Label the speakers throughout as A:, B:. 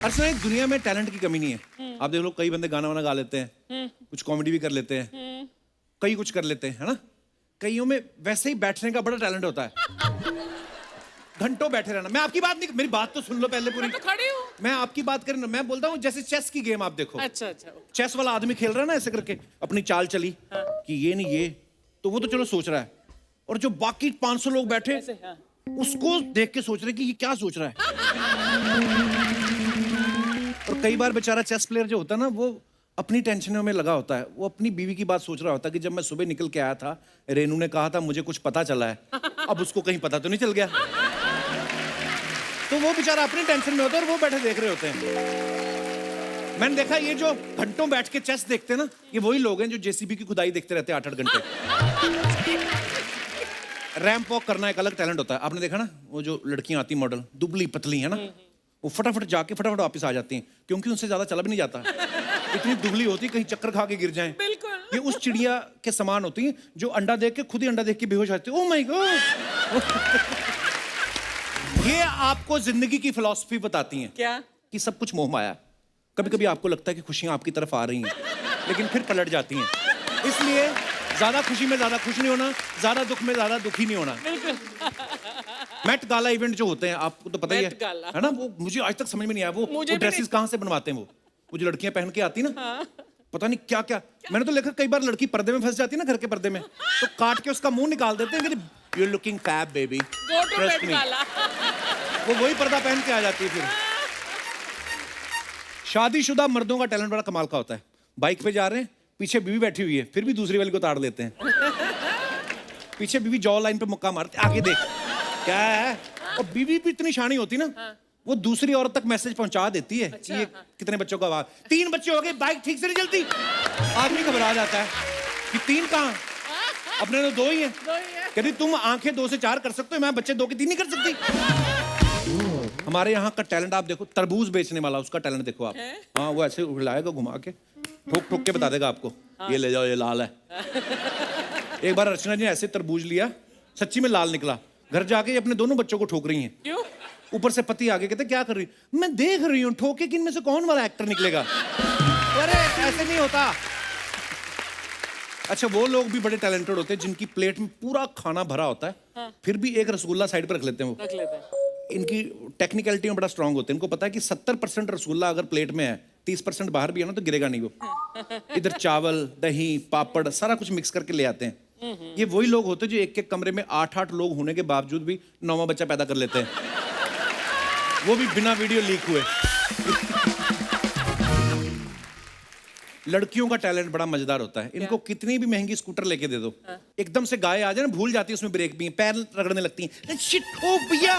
A: अर्चना, एक दुनिया में टैलेंट की कमी नहीं है। आप देख लो, कई बंदे गाना वाना गा लेते हैं, कुछ कॉमेडी भी कर लेते हैं, कई कुछ कर लेते हैं, है ना। कईयों में वैसे ही बैठने का बड़ा टैलेंट होता है, घंटों बैठे रहना। मैं आपकी बात नहीं, मेरी बात तो सुन लो पहले पूरी।
B: मैं तो खड़ी हूँ।
A: मैं आपकी बात कर, मैं बोलता हूँ जैसे चेस की गेम आप देखो।
B: अच्छा अच्छा।
A: चेस वाला आदमी खेल रहा है ना, ऐसे करके अपनी चाल चली कि ये नहीं ये, तो वो तो चलो सोच रहा है, और जो बाकी 500 लोग बैठे
B: ऐसे, हाँ।
A: उसको देख के सोच रहे कि ये क्या सोच रहा है। और कई बार बेचारा चेस प्लेयर जो होता है ना, वो अपनी टेंशनों में लगा होता है। वो अपनी बीवी की बात सोच रहा होता है कि जब मैं सुबह निकल के आया था, रेनू ने कहा था मुझे कुछ पता चला है, अब उसको कहीं पता तो नहीं चल गया। तो वो बेचारा अपनी टेंशन में होता है और वो बैठे देख रहे होते हैं। मैंने देखा, ये जो घंटों बैठ के चेस देखते हैं ना, ये वही लोग हैं जो जेसीबी की खुदाई देखते रहते हैं 8-8 घंटे। रैंप वॉक करना एक अलग टैलेंट होता है। आपने देखा ना, वो जो लड़कियां आती मॉडल, दुबली पतली है ना, वो फटाफट जाके फटाफट वापस आ जाती हैं, क्योंकि उनसे ज्यादा चला भी नहीं जाता। इतनी दुबली होती, कहीं चक्कर खा के गिर जाएं।
B: बिल्कुल।
A: ये उस चिड़िया के समान होती हैं जो अंडा देख के खुद ही अंडा देख के बेहोश जाती है। Oh my God. ये आपको जिंदगी की फिलॉसफी बताती हैं।
B: क्या?
A: कि सब कुछ मोह माया। कभी कभी आपको लगता है कि खुशियां आपकी तरफ आ रही हैं, लेकिन फिर पलट जाती हैं। इसलिए ज्यादा खुशी में ज्यादा खुश नहीं होना, ज्यादा दुख में ज्यादा दुखी नहीं होना। मेट गाला इवेंट जो होते हैं, आपको तो पता ही है ना, वो मुझे आज तक समझ में नहीं आया, वो ड्रेसेस कहाँ से बनवाते हैं। वो जो लड़कियां पहन के आती ना,
B: हाँ।
A: पता नहीं क्या क्या। मैंने तो देखा कई बार लड़की पर्दे में फंस जाती है ना, घर के पर्दे में, तो काट के उसका मुंह निकाल देते हैं कि you are looking fab baby, trust me. वो वही पर्दा पहन के आ जाती है। फिर शादीशुदा मर्दों का टैलेंट बड़ा कमाल का होता है। बाइक पे जा रहे हैं, पीछे बीवी बैठी हुई है, फिर भी दूसरी वाली को ताड़ देते हैं। पीछे बीवी जॉ लाइन पे मुक्का मारते, आगे देख क्या है। और बीवी भी इतनी शानी होती ना, वो दूसरी औरत तक मैसेज पहुंचा देती है। अच्छा, ये कितने बच्चों का आवाज, 3 बच्चे हो गए, बाइक ठीक से नहीं चलती। आदमी घबरा जाता है कि 3 कहां, अपने तो 2 ही हैं। कहती तुम आंखें 2 से 4 कर सकते हो, मैं बच्चे 2 के 3 नहीं कर सकती। हमारे यहाँ का टैलेंट आप देखो, तरबूज बेचने वाला, उसका टैलेंट देखो आप। हाँ, वो ऐसे उड़ाएगा घुमा के, ठोक ठोक के बता देगा आपको, ये ले जाओ, ये लाल है। एक बार अर्चना जी ने ऐसे तरबूज लिया, सच्ची में लाल निकला। घर जाके अपने दोनों बच्चों को ठोक रही हैं।
B: क्यों?
A: ऊपर से पति आगे कहते क्या कर रही, मैं देख रही हूँ ठोके कि इनमें से कौन वाला एक्टर निकलेगा। अरे ऐसे नहीं होता। अच्छा, वो लोग भी बड़े टैलेंटेड होते हैं जिनकी प्लेट में पूरा खाना भरा होता है, हाँ। फिर भी एक रसगुल्ला साइड पर रख लेते हैं। वो
B: रख लेते हैं।
A: इनकी टेक्निकलिटी में बड़ा स्ट्रांग होते हैं। इनको पता है कि 70% रसगुल्ला अगर प्लेट में है, 30% बाहर भी है ना, तो गिरेगा नहीं वो। इधर चावल, दही, पापड़ सारा कुछ मिक्स करके ले आते हैं। ये वही लोग होते हैं जो एक एक कमरे में 8-8 लोग होने के बावजूद भी 9वां बच्चा पैदा कर लेते हैं, वो भी बिना वीडियो लीक हुए। लड़कियों का टैलेंट बड़ा मजेदार होता है। इनको कितनी भी महंगी स्कूटर लेके दे दो, एकदम से गाय आ जाए ना, भूल जाती है उसमें ब्रेक भी है, पैर रगड़ने लगती हैं। शिट, ओ भैया,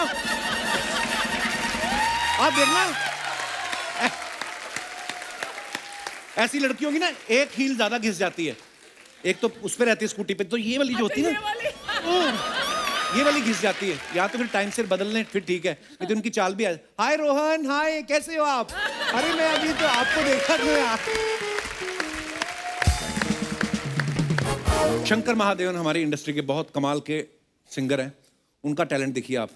A: आप देखना ऐसी लड़कियों की ना एक हील ज्यादा घिस जाती है। एक तो उस पे रहती है स्कूटी पे, तो ये वाली जो होती है ना, ये वाली घिस जाती है। या तो फिर टाइम से बदल लें, फिर ठीक है, नहीं तो उनकी चाल भी है। हाय रोहन, हाय, कैसे हो आप? अरे मैं अभी तो आपको देखा था। शंकर महादेवन हमारी इंडस्ट्री के बहुत कमाल के सिंगर हैं। उनका टैलेंट देखिए आप,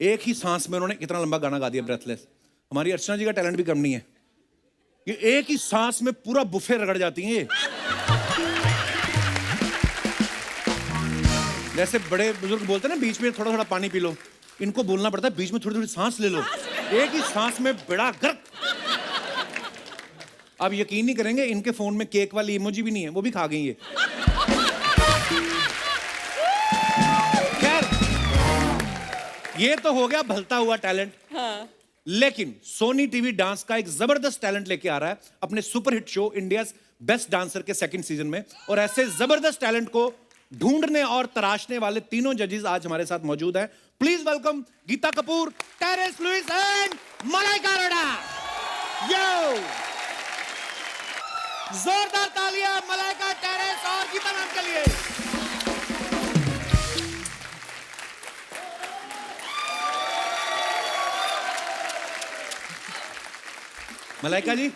A: एक ही सांस में उन्होंने कितना लंबा गाना गा दिया, ब्रेथलेस। हमारी अर्चना जी का टैलेंट भी कम नहीं है, ये एक ही सांस में पूरा बुफे रगड़ जाती हैं। ये जैसे बड़े बुजुर्ग बोलते हैं ना, बीच में थोड़ा थोड़ा पानी पी लो, इनको बोलना पड़ता है बीच में थोड़ी थोड़ी सांस ले लो। एक ही सांस में बड़ा गर्क। आप यकीन नहीं करेंगे, इनके फोन में केक वाली इमोजी भी नहीं है, वो भी खा गई है। खैर, ये तो हो गया भलता हुआ टैलेंट।
B: हाँ।
A: लेकिन सोनी टीवी डांस का एक जबरदस्त टैलेंट लेके आ रहा है अपने superhit show India best dancer के 2nd सीजन में। और ऐसे जबरदस्त टैलेंट को ढूंढने और तराशने वाले तीनों जजेस आज हमारे साथ मौजूद हैं। Please welcome Geeta Kapoor, Terence Lewis and Malaika Arora. Yo, जोरदार तालियां मलाइका, टेरेस और गीता मैम के लिए। मलाइका जी,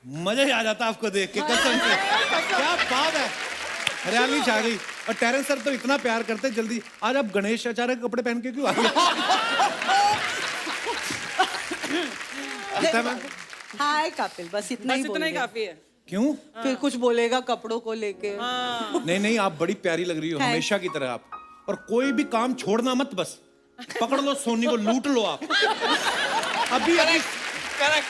A: मजा ही आ जाता आपको देख के, कसम से। क्या बात है, हरियाली छा गई। और टेरेंस सर तो इतना प्यार करते, जल्दी आज आप गणेश आचार्य के कपड़े पहन के क्यों आ गए? गीता मैम
B: हाय कपिल, बस इतना ही
C: इतना ही
B: बोल
C: काफी है।
A: क्यों?
B: फिर कुछ बोलेगा कपड़ों को लेके।
A: नहीं नहीं, आप बड़ी प्यारी लग रही हो
B: Thanks.
A: हमेशा की तरह आप। और कोई भी काम छोड़ना मत, बस पकड़ लो सोनी को, लूट लो आप। अभी अभी
D: करेक्ट।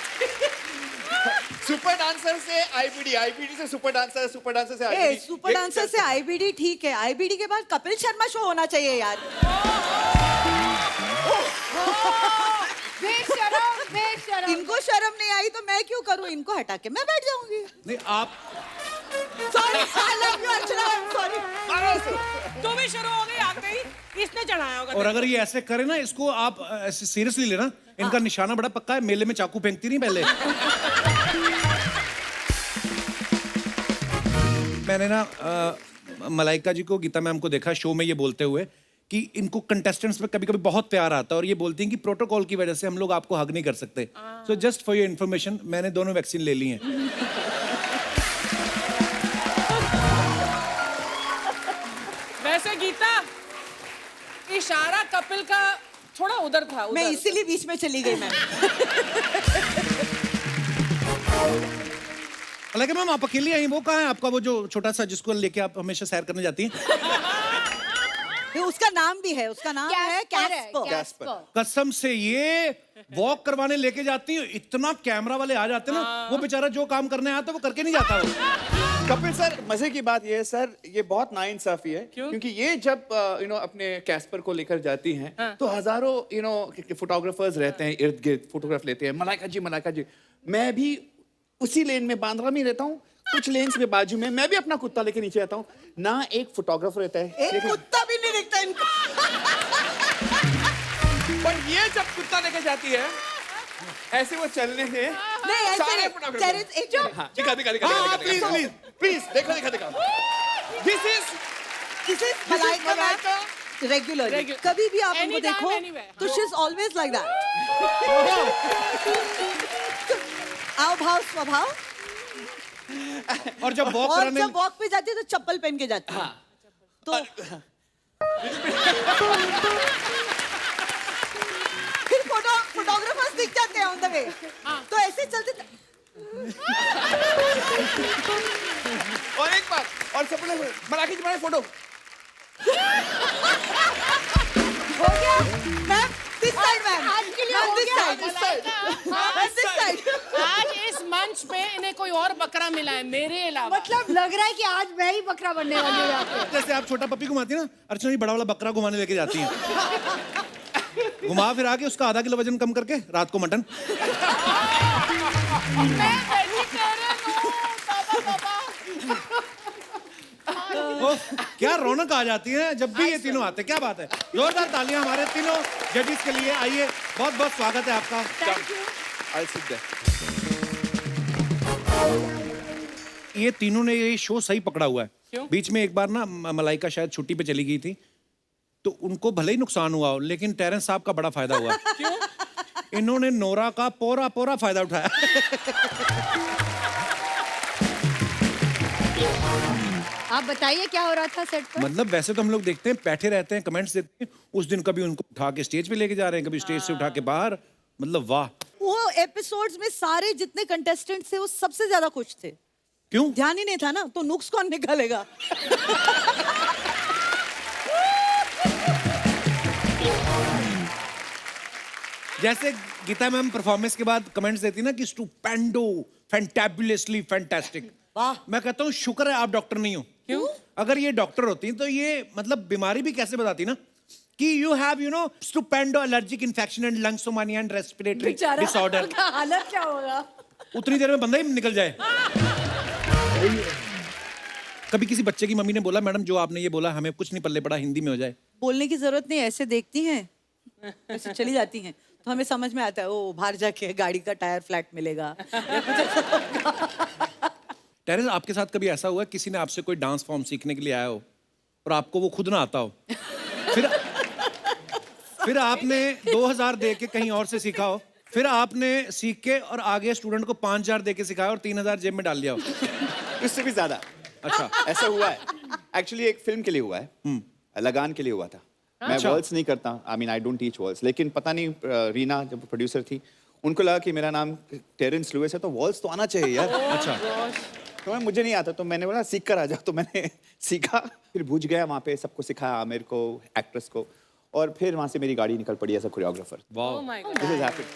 D: सुपर डांसर से आईबीडी, आईबीडी से सुपर डांसर, सुपर डांसर से आईबीडी।
B: सुपर डांसर से आईबीडी ठीक है, आईबीडी के बाद कपिल शर्मा शो होना चाहिए यार।
E: बेशरम, बेशरम।
B: इनको शर्म नहीं आई तो मैं क्यों करूं, इनको हटा के मैं बैठ जाऊंगी।
A: नहीं आप
B: sorry, I love you Archana, sorry.
C: तो भी शुरू हो गई, आ गई, इसने चढ़ाया होगा।
A: और अगर ये ऐसे करे ना, इसको आप ऐसे सीरियसली लेना, इनका निशाना बड़ा पक्का है, मेले में चाकू फेंकती नहीं पहले। मैंने ना मलाइका जी को, गीता मैम को देखा शो में ये बोलते हुए कि इनको कंटेस्टेंट्स पे कभी कभी बहुत प्यार आता है और ये बोलती हैं कि प्रोटोकॉल की वजह से हम लोग आपको हग नहीं कर सकते। So just for your information, मैंने दोनों वैक्सीन ले ली हैं।
C: वैसे गीता, इशारा कपिल का थोड़ा उधर था,
B: मैं
C: उधर।
B: इसीलिए बीच में चली गई मैम।
A: हालांकि मैम आप अकेली आई, वो कहाँ है आपका वो जो छोटा सा जिसको लेके आप हमेशा सैर करने जाती हैं?
B: उसका नाम भी है, उसका नाम है कैस्पर।
D: कैस्पर।
A: कसम से ये वॉक करवाने लेके जाती है, इतना कैमरा वाले आ जाते हैं ना, वो बेचारा जो काम करने आता है वो करके नहीं जाता वो।
D: कपिल सर, मजे की बात ये है सर, ये बहुत नाइंसाफी है। क्योंकि ये जब अपने कैस्पर को लेकर जाती हैं तो हजारों फोटोग्राफर्स रहते हैं इर्द गिर्द, फोटोग्राफ लेते हैं। मलाइका जी, मैं भी उसी लेन में बांद्रा में रहता हूँ, कुछ लेन्स में बाजू में मैं भी अपना कुत्ता लेके नीचे आता हूँ ना, एक फोटोग्राफर रहता है,
B: एक कुत्ता भी नहीं दिखता इनको।
D: पर ये जब कुत्ता लेके जाती है ऐसे वो चलने से
B: नहीं ऐसे
D: सारे
B: नहीं।
D: photographer-
B: Terence, एक जो
D: हाँ, दिखा प्लीज देखो this is
B: Malaika
D: Malaika.
B: Regular,
C: Regular.
B: कभी भी आप उनको
C: Anytime,
B: देखो
C: anywhere.
B: तो she is always like that. आओ भाव स्वभाव।
A: और जब वॉक
B: और
A: कराने
B: जब वॉक पे जाती है तो चप्पल पहन के जाती है। तो फिर फोटोग्राफर्स दिख जाते हैं ऑन द वे, तो ऐसे चलते।
D: और एक बात, और सब लोग मलाइका जी, फोटो
B: हो गया मैम, दिस साइड मैम,
E: आज के लिए हो
B: दिस
E: गया।
B: Side, this side.
C: आज इस मंच पे इन्हें कोई और बकरा मिला है मेरे अलावा।
E: मतलब लग रहा है कि आज मैं ही बकरा बनने वाली हूँ यहाँ पे।
A: जैसे आप छोटा पपी घुमाती है ना, अर्चना जी बड़ा वाला बकरा घुमाने लेके जाती हैं। घुमा फिर आके उसका आधा किलो वजन कम करके रात को मटन।
C: मैं वेजिटेरियन हूँ, बाबा बाबा।
A: ओह, क्या रौनक आ जाती है जब भी ये तीनों आते हैं, क्या बात है। जोरदार तालियां हमारे तीनों जजेस के लिए। आइए, बहुत बहुत स्वागत है आपका।
D: I'll sit there.
A: ये तीनों ने ये शो सही पकड़ा हुआ है।
C: क्यों?
A: बीच में एक बार ना मलाइका शायद छुट्टी पे चली गई थी, तो उनको भले ही नुकसान हुआ हो, लेकिन टेरेंस साहब का बड़ा फायदा हुआ।
C: क्यों?
A: इन्होंने नोरा का पूरा पूरा फायदा उठाया।
E: आप बताइए क्या हो रहा था सेट पर?
A: मतलब वैसे तो हम लोग देखते हैं, बैठे रहते हैं, कमेंट्स देते हैं। उस दिन कभी उनको उठा के स्टेज पे लेके जा रहे हैं, कभी स्टेज से उठा के बाहर। मतलब वाह।
B: वो एपिसोड्स में सारे जितने कंटेस्टेंट्स थे वो सबसे ज्यादा खुश थे।
A: क्यों?
B: ध्यान ही नहीं था ना, तो नुक्स कौन निकालेगा।
A: जैसे गीता मैम परफॉर्मेंस के बाद कमेंट्स देती ना कि स्टुपेंडो, फैंटाबुलसली फैंटास्टिक।
B: वाह।
A: मैं कहता हूँ शुक्र है आप डॉक्टर नहीं हो।
C: क्यों?
A: अगर ये डॉक्टर होती तो ये मतलब बीमारी भी कैसे बताती ना कि you have stupendo allergic infection and lungsomania and respiratory disorder.
E: उनका हालत क्या होगा?
A: उतनी देर में बंदा ही निकल जाए। कभी किसी बच्चे की मम्मी ने बोला, मैडम जो आपने ये बोला हमें कुछ नहीं पल्ले पड़ा, हिंदी में हो जाए।
B: बोलने की जरूरत नहीं, ऐसे देखती हैं, ऐसे चली जाती हैं, तो हमें समझ में आता है ओ बाहर जाके गाड़ी का टायर फ्लैट मिलेगा।
A: टेरेंस, आपके साथ कभी ऐसा हुआ किसी ने आपसे कोई डांस फॉर्म सीखने के लिए आया हो और आपको वो खुद ना आता हो, फिर आपने 2000 दे के कहीं और से सीखा हो, फिर आपने सीख के और आगे स्टूडेंट को 5000 दे के सिखाया और 3000 जेब में डाल लिया हो?
D: इससे भी ज्यादा।
A: अच्छा।
D: ऐसा हुआ है एक्चुअली, एक फिल्म के लिए हुआ है, लगान के लिए हुआ था। मैं
A: अच्छा।
D: वर्ड्स नहीं करता, I mean I don't teach words, लेकिन पता नहीं रीना जब प्रोड्यूसर थी उनको लगा कि मेरा नाम टेरेंस लुइस है तो वॉल्स तो आना चाहिए यार।
A: अच्छा
D: तो मुझे नहीं आता, तो मैंने बोला सीख कर आ जाओ, तो मैंने सीखा, फिर बुझ गया वहाँ पे, सबको सिखाया, मेरे को, एक्ट्रेस को, और फिर वहाँ से मेरी गाड़ी निकल पड़ी एज अ कोरियोग्राफर।
A: वाह
C: Oh my God.
D: This is happened.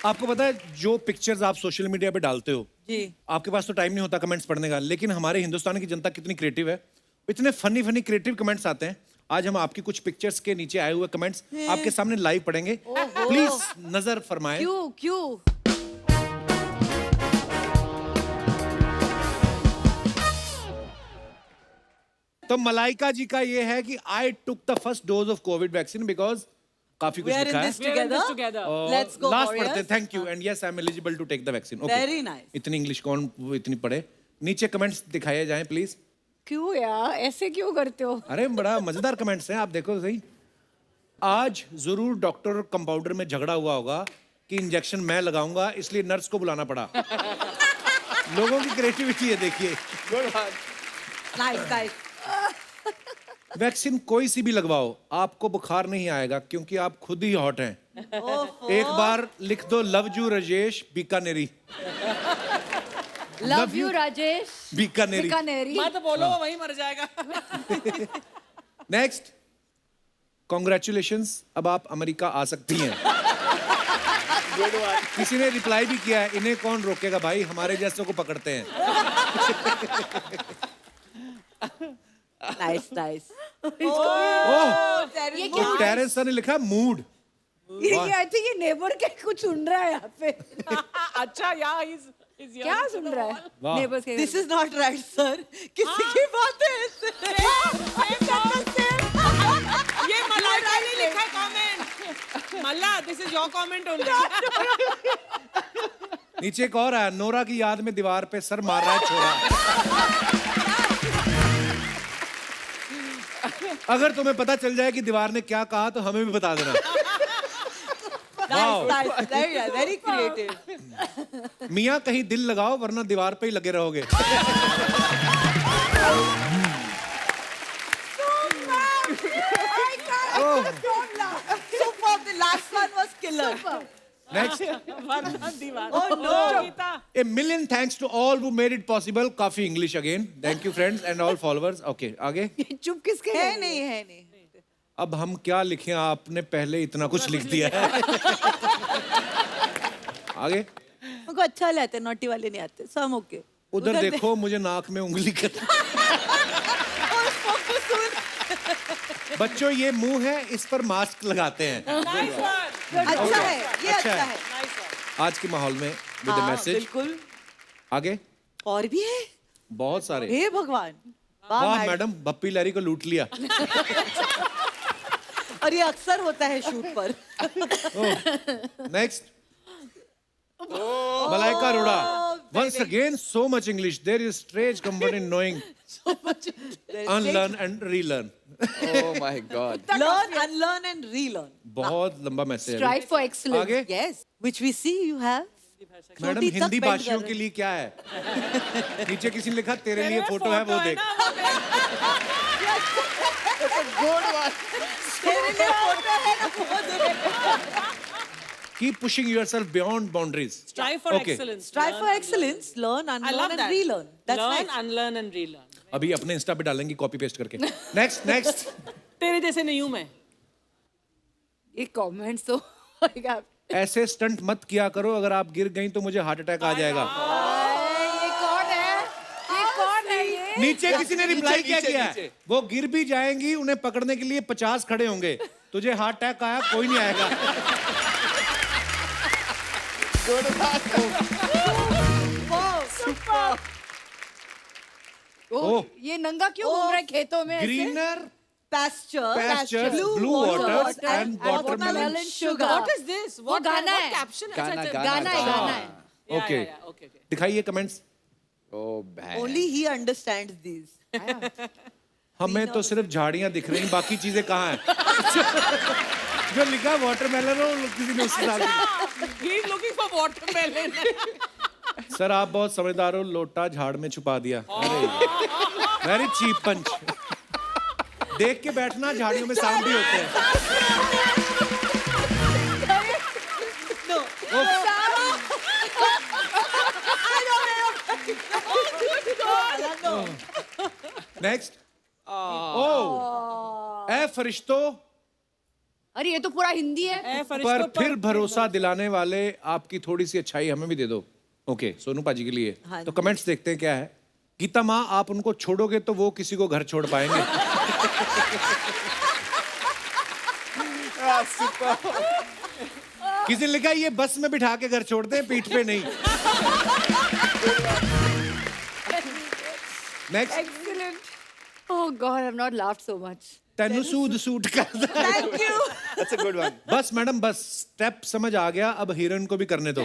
A: आपको पता है जो पिक्चर्स आप सोशल मीडिया पे डालते हो,
B: जी
A: आपके पास तो टाइम नहीं होता कमेंट्स पढ़ने का, लेकिन हमारे हिंदुस्तान की जनता कितनी क्रिएटिव है, इतने फनी फनी क्रिएटिव कमेंट्स आते हैं। आज हम आपकी कुछ पिक्चर्स के नीचे आए हुए कमेंट्स आपके सामने लाइव पढ़ेंगे, प्लीज नजर फरमाएं।
B: क्यों क्यों
A: तो मलाइका जी का ये है कि I took the first dose of covid vaccine because काफी कुछ
B: We are in
A: लिखा
B: this
A: है।
C: We are in this
B: together.
C: together.
B: Let's go,
A: last
B: warriors.
A: पढ़ते, thank you and yes I am eligible to take the vaccine.
B: Very nice.
A: इतनी English कौन वो इतनी पढ़े। नीचे कमेंट्स दिखाए जाएं प्लीज।
E: क्यों यार ऐसे क्यों करते हो?
A: अरे बड़ा मजेदार कमेंट्स हैं, आप देखो तो सही। आज जरूर डॉक्टर और कंपाउंडर में झगड़ा हुआ होगा कि इंजेक्शन मैं लगाऊंगा इसलिए नर्स को बुलाना पड़ा। लोगों की क्रिएटिविटी है, देखिए।
B: नाइस नाइस
A: वैक्सीन कोई सी भी लगवाओ आपको बुखार नहीं आएगा क्योंकि आप खुद ही हॉट हैं। एक बार लिख दो love you Rajesh Bikaneri.
E: Love you Rajesh
A: Bikaneri.
E: Bikaneri.
C: मत बोलो वो वहीं मर जाएगा।
A: नेक्स्ट, कॉन्ग्रेचुलेशंस, अब आप अमेरिका आ सकती हैं। किसी ने रिप्लाई भी किया है, इन्हें कौन रोकेगा भाई, हमारे जैसों को पकड़ते हैं।
B: नाइस नाइस
A: ओह,
E: ये
A: तो टेरेंस सर ने लिखा मूड।
E: आई थिंक ये नेबर के कुछ सुन रहा है यहाँ पे।
C: अच्छा यार
E: क्या सुन रहा है?
A: वाह।
E: नेबर्स के
B: this is not right sir, किसी की बात है
C: ये मलाइका ने लिखा comment. Malla this is your comment only.
A: नीचे एक और है, नोरा की याद में दीवार पे सर मार रहा है छोरा। अगर तुम्हें पता चल जाए कि दीवार ने क्या कहा तो हमें भी बता देना।
B: Very creative.
A: मियाँ कहीं दिल लगाओ वरना दीवार पे ही लगे रहोगे।
B: Superb. The last one was killer.
A: Next,
C: वरना दीवार।
B: Oh no.
C: Gita.
A: a million thanks to all who made it possible. काफी English again, thank you friends and all followers. Okay आगे।
E: चुप किसके
B: है
E: लिए?
B: नहीं है नहीं।
A: अब हम क्या लिखें, आपने पहले इतना कुछ लिख दिया है। आगे।
B: उनको अच्छा लगता है, नोटी वाले नहीं आते, सो हम ओके।
A: उधर देखो, मुझे नाक में उंगली कर। बच्चों ये मुंह है, इस पर मास्क लगाते हैं।
C: Nice one.
B: अच्छा है, ये
A: अच्छा
B: अच्छा
A: है।
B: है।
C: Nice one.
A: आज के माहौल में विद
B: हाँ,
A: मैसेज।
B: बिल्कुल।
A: आगे
B: और भी है,
A: बहुत सारे।
B: हे भगवान।
A: वाह मैडम, बप्पी लहरी को लूट लिया।
B: और ये अक्सर होता है शूट पर।
A: Next, Malaika Arora. Once again, so much English. There is strange comfort in knowing, unlearn and relearn.
D: Oh my God.
B: Learn, unlearn and relearn.
A: बहुत लंबा मैसेज है।
E: Strive for excellence.
A: आगे।
B: Yes, which we see you have.
A: Madam
B: छोटी तक
A: Hindi
B: bend
A: भाषियों
B: कर
A: के
B: रहे
A: लिए क्या है? नीचे किसी ने लिखा तेरे लिए फोटो है वो देख।
B: तेरे लिए फोटो है ना, वो देख।
A: Keep pushing yourself beyond boundaries.
C: Strive for
A: Okay.
C: excellence.
B: Strive for excellence, learn,
C: I
B: unlearn
C: love
B: and
C: that.
B: relearn. That's
C: Learn,
B: nice.
C: unlearn and relearn.
A: अभी अपने इंस्टा पे डालेंगे कॉपी पेस्ट करके। Next next.
C: तेरे जैसे नहीं हूं मैं।
E: ये कमेंट्स तो
A: ऐसे स्टंट मत किया करो, अगर आप गिर गई तो मुझे हार्ट अटैक आ जाएगा।
E: ये कौन है? ये कौन है ये?
A: नीचे किसी ने रिप्लाई क्या
D: नीचे,
A: किया है?
D: नीचे।
A: वो गिर भी जाएंगी, उन्हें पकड़ने के लिए 50 खड़े होंगे। तुझे हार्ट अटैक आया, कोई नहीं आएगा।
E: ओह, ये नंगा क्यों घूम रहा है खेतों में ऐसे?
A: Greener
B: Pastures,
A: blue waters and watermelon
B: sugar.
C: What is this? What
E: गाना
C: what
E: है।
C: caption?
D: गाना,
C: अच्छा,
E: गाना है गाना है।
C: Yeah,
A: Okay.
C: yeah, yeah. Okay, okay.
A: दिखाइए comments.
D: Oh bad.
B: Only he understands these.
A: हमें तो सिर्फ झाड़ियां दिख रही, बाकी चीजें कहाँ हैं? जो लिखा वाटरमेलन हो, किसी ने उसके साथ।
C: He's looking for watermelon.
A: Sir आप बहुत समझदार हो, लोटा झाड़ में छुपा दिया। अरे वेरी चीप पंच। देख के बैठना, झाड़ियों में सांप भी होते हैं। नेक्स्ट ओ ए फरिश्तों
E: अरे ये तो पूरा हिंदी है।
C: ए फरिश्तों
A: पर फिर भरोसा दिलाने वाले आपकी थोड़ी सी अच्छाई हमें भी दे दो। ओके सोनू पाजी के लिए।
B: हाँ
A: तो
B: जी।
A: कमेंट्स देखते हैं क्या है। गीता माँ आप उनको छोड़ोगे तो वो किसी को घर छोड़ पाएंगे। किसी ने लिखा है, ये बस में बिठा के घर छोड़ते हैं, पीठ पे नहीं। Next
E: Excellent. Oh God, I've not laughed so much.
A: तेनु सूद सूट का
B: thank you.
D: That's a good one.
A: बस मैडम बस स्टेप समझ आ गया, अब हीरोइन को भी करने दो।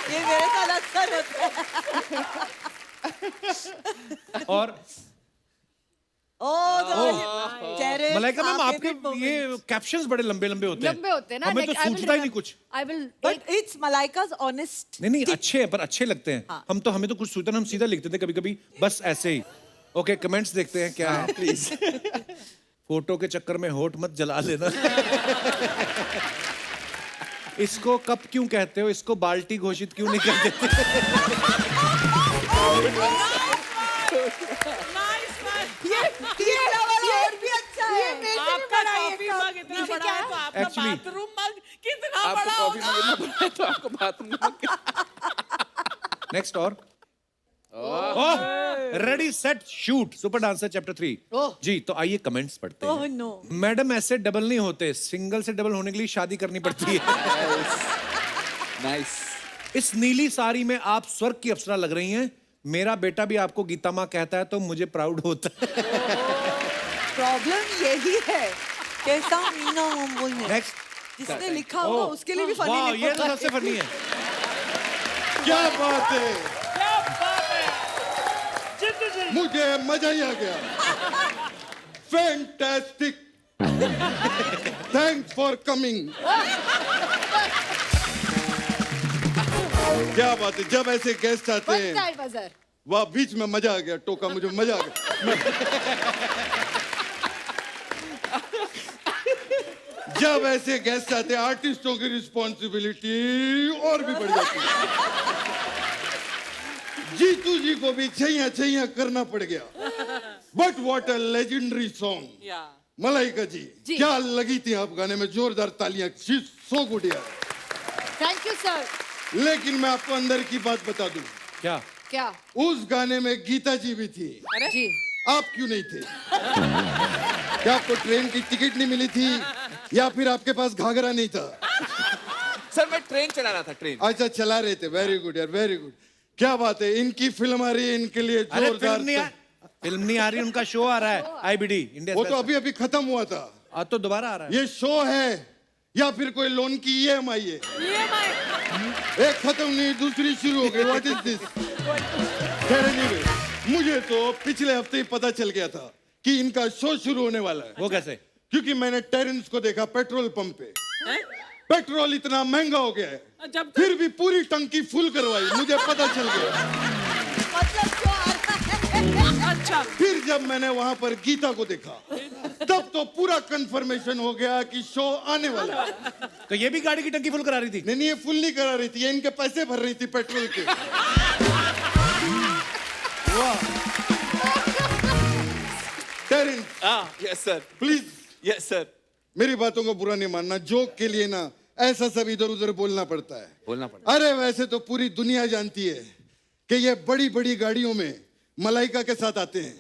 B: ये मेरे साथ अक्सर होता है।
A: और
B: ओ चेहरे
A: मलाइका मैम आपके ये कैप्शंस बड़े लंबे लंबे होते हैं।
E: लंबे होते हैं ना।
A: हमें तो सूझता ही नहीं कुछ।
E: I will.
B: बट इट्स मलाइका's ऑनेस्ट।
A: नहीं नहीं अच्छे हैं, पर अच्छे लगते हैं।
B: हाँ।
A: हमें तो कुछ सूझता नहीं, हम सीधा लिखते थे कभी कभी बस ऐसे ही। ओके कमेंट्स देखते हैं क्या है प्लीज। फोटो के चक्कर में होठ मत जला लेना। इसको कप क्यों कहते हो, इसको बाल्टी घोषित क्यों नहीं कर देते?
B: तीसरा वाला और भी अच्छा है।
C: आपका कॉफी मग इतना
E: नीचे
C: बड़ा
E: क्या
C: है
E: है?
C: तो आपका
A: Actually-
C: बाथरूम मग कितना
D: आपको
C: बड़ा
D: कॉफी
C: होगा?
D: में गिरना पड़ा है तो आपको बाथरूम में
A: नेक्स्ट और ready set shoot super dancer chapter 3।
B: ओह।
A: जी तो आइए कमेंट्स पढ़ते
B: ओह
A: हैं।
B: नो।
A: मैडम ऐसे डबल नहीं होते, सिंगल से डबल होने के लिए शादी करनी पड़ती है।
D: नाइस।
A: इस नीली साड़ी में आप स्वर्ग की अप्सरा लग रही हैं। मेरा बेटा भी आपको गीता माँ कहता है तो मुझे प्राउड होता है।
B: प्रॉब्लम यही है। कैसा मीना मुंबुल ने
A: नेक्स्ट
B: जिसने लिखा होगा उसके लिए भी फनी
A: वाह
B: नहीं
A: ये तो
B: होगा।
A: सबसे फनी है।
F: क्या बात है,
C: क्या बात है जिंदू जी।
F: मुझे मजा ही आ गया। Fantastic, thanks for coming. क्या बात है, जब ऐसे गेस्ट आते
E: बनता
F: हैं
E: है बजर।
F: वाह, बीच में मजा आ गया, टोका मुझे मजा आ गया। जब ऐसे गेस्ट आते हैं आर्टिस्टों की रिस्पॉन्सिबिलिटी और भी बढ़ जाती है। जीतू जी को भी छैया छैया करना पड़ गया। But what a legendary song.
C: या
F: मलाइका जी,
E: जी।
F: क्या लगी थी आप गाने में, जोरदार तालियां, सो गुड यार।
E: Thank you sir.
F: लेकिन मैं आपको अंदर की बात बता दूं,
A: क्या
E: क्या?
F: उस गाने में गीता जी भी थी,
E: जी।
F: आप क्यों नहीं थे? क्या आपको ट्रेन की टिकट नहीं मिली थी या फिर आपके पास घाघरा नहीं था?
D: सर मैं ट्रेन चला रहा था, ट्रेन।
F: अच्छा चला रहे थे, वेरी गुड यार, वेरी गुड। क्या बात है, इनकी फिल्म आ रही है, इनके लिए
A: अरे
F: जोरदार।
A: फिल्म नहीं आ रही, उनका शो आ रहा है आईबीडी इंडिया।
F: वो तो अभी अभी खत्म हुआ था।
A: आज तो दोबारा आ रहा है।
F: ये शो है या फिर कोई लोन की EMI है? एक खत्म नहीं दूसरी शुरू हो गई, व्हाट इज दिस? खैर anyway, मुझे तो पिछले हफ्ते ही पता चल गया था कि इनका शो शुरू होने वाला है।
A: वो कैसे?
F: क्योंकि मैंने टेरेंस को देखा पेट्रोल पंप पे। पेट्रोल इतना महंगा हो गया है,
C: जब
F: फिर भी पूरी टंकी फुल करवाई, मुझे पता चल गया।
B: मतलब जो आ रहा है।
C: अच्छा
F: फिर जब मैंने वहां पर गीता को देखा तब तो पूरा कंफर्मेशन हो गया कि शो आने वाला है।
A: तो ये भी गाड़ी की टंकी फुल करा रही थी?
F: नहीं ये फुल नहीं करा रही थी, ये इनके पैसे भर रही थी पेट्रोल के। वाह Terence,
D: yes sir,
F: please
D: yes sir.
F: मेरी बातों को बुरा नहीं मानना, जोक के लिए ना ऐसा सब इधर उधर बोलना पड़ता है।
D: बोलना पड़ा।
F: अरे वैसे तो पूरी दुनिया जानती है कि ये बड़ी बड़ी गाड़ियों में मलाइका के साथ आते हैं।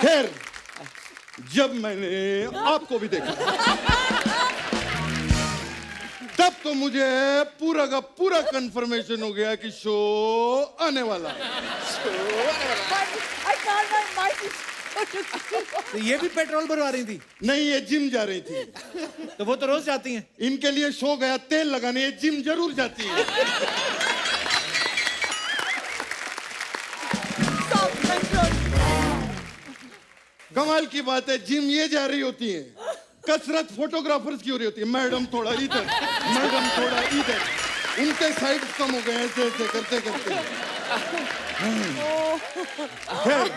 F: खैर जब मैंने आपको भी देखा तब तो मुझे पूरा का पूरा कंफर्मेशन हो गया कि शो आने वाला है।
B: I can't my mic is-
A: तो ये भी पेट्रोल भरवा रही थी?
F: नहीं ये जिम जा रही थी,
A: तो वो तो रोज जाती हैं।
F: इनके लिए शो गया तेल लगाने, ये जिम जरूर जाती है।
B: Stop, control.
F: कमाल की बात है, जिम ये जा रही होती है, कसरत फोटोग्राफर्स की हो रही होती है। मैडम थोड़ा इधर, मैडम थोड़ा इधर, उनके साइड कम हो गए ऐसे ऐसे करते करते। खैर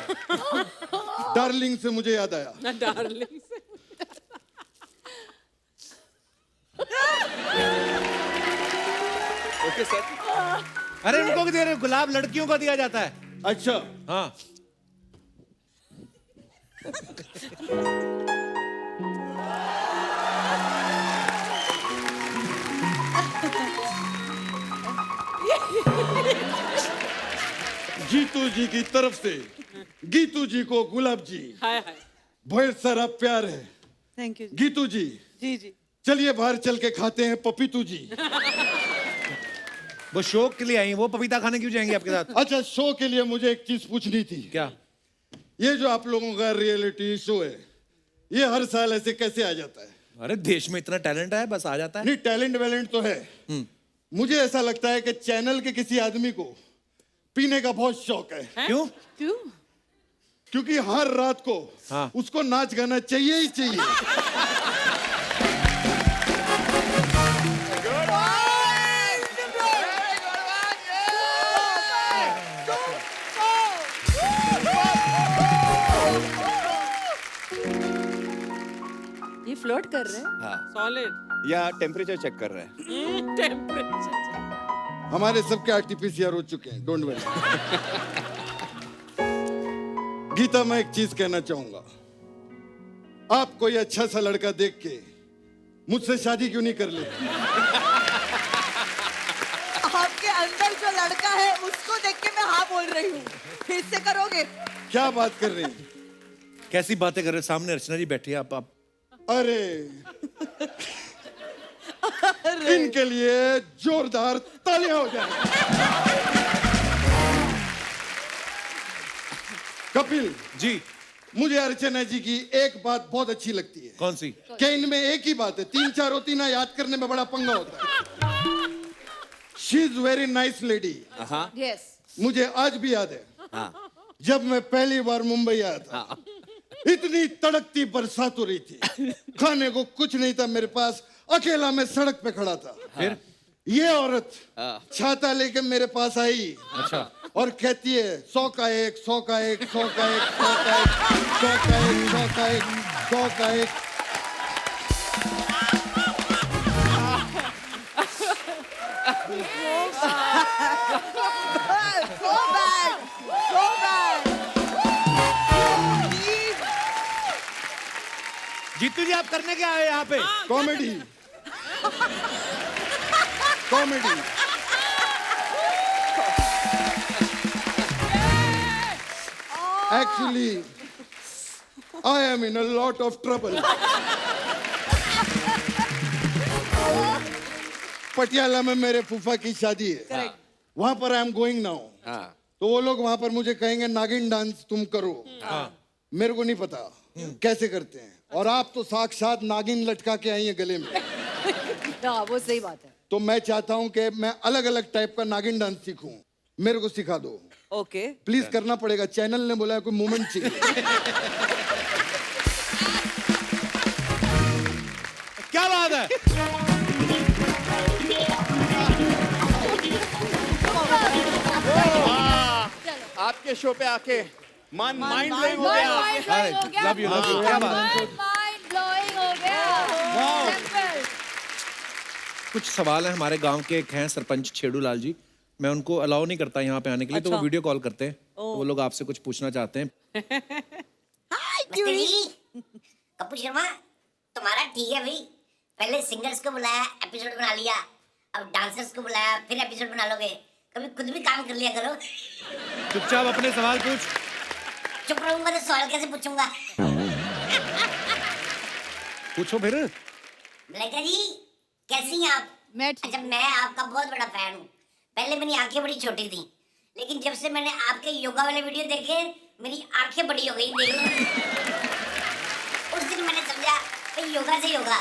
F: डार्लिंग से मुझे याद आया,
C: डार्लिंग से
D: ओके सर।
A: अरे उनको भी दे रहे हो, गुलाब लड़कियों को दिया जाता है।
F: अच्छा
A: हाँ
F: जीतू जी की तरफ से गीतू जी को गुलाब जी
C: हाय हाय
F: बहुत सारा प्यार है।
B: थैंक यू
F: गीतू जी
B: जी जी।
F: चलिए बाहर चल के खाते हैं पपीतू जी।
A: वो शौक के लिए आई हैं, वो पपीता खाने क्यों जाएंगे आपके साथ?
F: अच्छा शो के लिए मुझे एक चीज पूछनी थी।
A: क्या?
F: ये जो आप लोगों का रियलिटी शो है ये हर साल ऐसे कैसे आ जाता है?
A: अरे देश में इतना टैलेंट है, बस आ जाता है।
F: नहीं टैलेंट वैलेंट तो है। मुझे ऐसा लगता है कि चैनल के किसी आदमी को पीने का बहुत शौक है।
A: क्यों?
B: क्यों?
F: क्योंकि हर रात को
A: हाँ।
F: उसको नाच गाना चाहिए ही चाहिए।
B: ये फ्लर्ट कर रहे हैं?
D: हाँ
C: सॉलिड
D: या टेम्परेचर चेक कर रहा है।
C: टेम्परेचर
F: हमारे सबके आरटीपीसीआर हो चुके हैं, डोंट वरी। गीता मैं एक चीज कहना चाहूंगा, आप कोई अच्छा सा लड़का देख के मुझसे शादी क्यों नहीं कर लेते?
B: आपके अंदर जो लड़का है उसको देख के मैं हाँ बोल रही हूँ। फिर से करोगे?
F: क्या बात कर रही हैं?
A: कैसी बातें कर रहे हो? सामने अर्चना जी बैठी है, आप
F: अरे इनके लिए जोरदार तालियां हो जाए। कपिल
A: जी।
F: मुझे अर्चना जी की एक बात बहुत अच्छी लगती है।
A: कौन सी?
F: कि इनमें एक ही बात है, 3-4 होती ना याद करने में बड़ा पंगा होता है। She is very nice lady.
E: Yes
F: मुझे आज भी याद है जब मैं पहली बार मुंबई आया था, इतनी तड़कती बरसात हो रही थी, खाने को कुछ नहीं था मेरे पास, अकेला मैं सड़क पे खड़ा था।
A: फिर?
F: ये औरत छाता लेके मेरे पास आई।
A: अच्छा।
F: और कहती है 100 का एक, 100 का एक, 100 का एक, 100 का एक, 100 का एक, 100 का एक, 100 का एक।
B: So bad, so bad.
A: Jitu जी, आप करने क्या आए यहाँ पे?
F: Comedy comedy. Actually I am in a lot of trouble. Patiala में मेरे फूफा की शादी है, वहां पर आई एम गोइंग नाउ। तो वो लोग वहां पर मुझे कहेंगे नागिन डांस तुम करो। मेरे को नहीं पता कैसे करते हैं, और आप तो साक्षात नागिन लटका के आई हैं गले में।
E: हाँ वो सही बात है।
F: तो मैं चाहता हूं कि मैं अलग अलग टाइप का नागिन डांस सीखूं, मेरे को सिखा दो।
B: ओके।
F: प्लीज करना पड़ेगा, चैनल ने बोला है कोई मूवमेंट चाहिए।
A: क्या बात है?
D: आपके शो पे आके माइंड ब्लोइंग हो गया।
A: Love you, क्या बात है?
E: माइंड ब्लोइंग हो गया। Simple.
A: कुछ सवाल है हमारे गांव के, एक हैं सरपंच छेड़ू लाल जी, मैं उनको अलाउ नहीं करता यहाँ पे आने के लिए, तो वो वीडियो कॉल करते हैं, तो वो लोग आपसे कुछ पूछना चाहते हैं।
G: मिस्टर जी, कपूर शर्मा, तुम्हारा ठीक है भाई। पहले सिंगर्स को बुलाया, एपिसोड बना लिया, अब डांसर्स को बुलाया, फिर एपिसोड बना लोगे। कभी खुद भी काम कर लिया करो।
A: चुपचाप अपने सवाल पूछ।
G: चुप रहूंगा तो सवाल कैसे पूछूंगा?
A: पूछो फिर।
G: मलाइका जी, कैसी हैं आप?
E: मैं ठीक।
G: अच्छा, मैं आपका बहुत बड़ा फैन हूँ। पहले मेरी आंखें बड़ी छोटी थी, लेकिन जब से मैंने आपके योगा वाले वीडियो देखे, मेरी आंखें बड़ी हो गई। देख लो। उस दिन मैंने समझा कि योगा से योगा।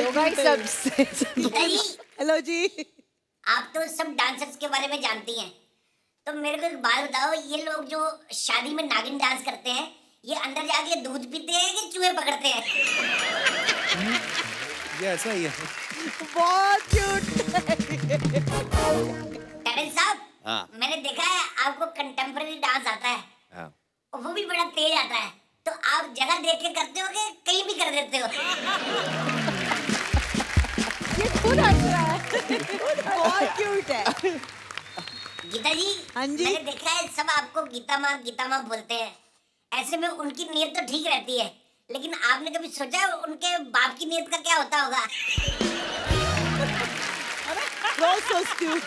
E: योगा ही सबसे।
G: गीता जी,
B: हेलो जी।
G: आप तो सब डांसर्स के बारे में जानती हैं, तो मेरे को एक बात बताओ, ये लोग जो शादी में नागिन डांस करते हैं, ये अंदर जाके दूध पीते हैं कि चूहे पकड़ते हैं?
A: ये ऐसा ही है।
B: बहुत क्यूट।
G: टैलेंट साहब, मैंने देखा है आपको कंटेम्पररी डांस आता है, और वो भी बड़ा तेज आता है। तो आप जगह देख के करते हो कि कहीं भी कर देते हो?
E: ये खुद हंस रहा है।
B: बहुत क्यूट है।
G: गीता जी,
B: हाँ जी।
G: मैंने देखा है सब आपको गीता माँ बोलते हैं। ऐसे में उनकी नीयत तो ठीक रहती है, लेकिन आपने कभी सोचा है उनके बाप की नीयत का क्या होता होगा?
B: So cute।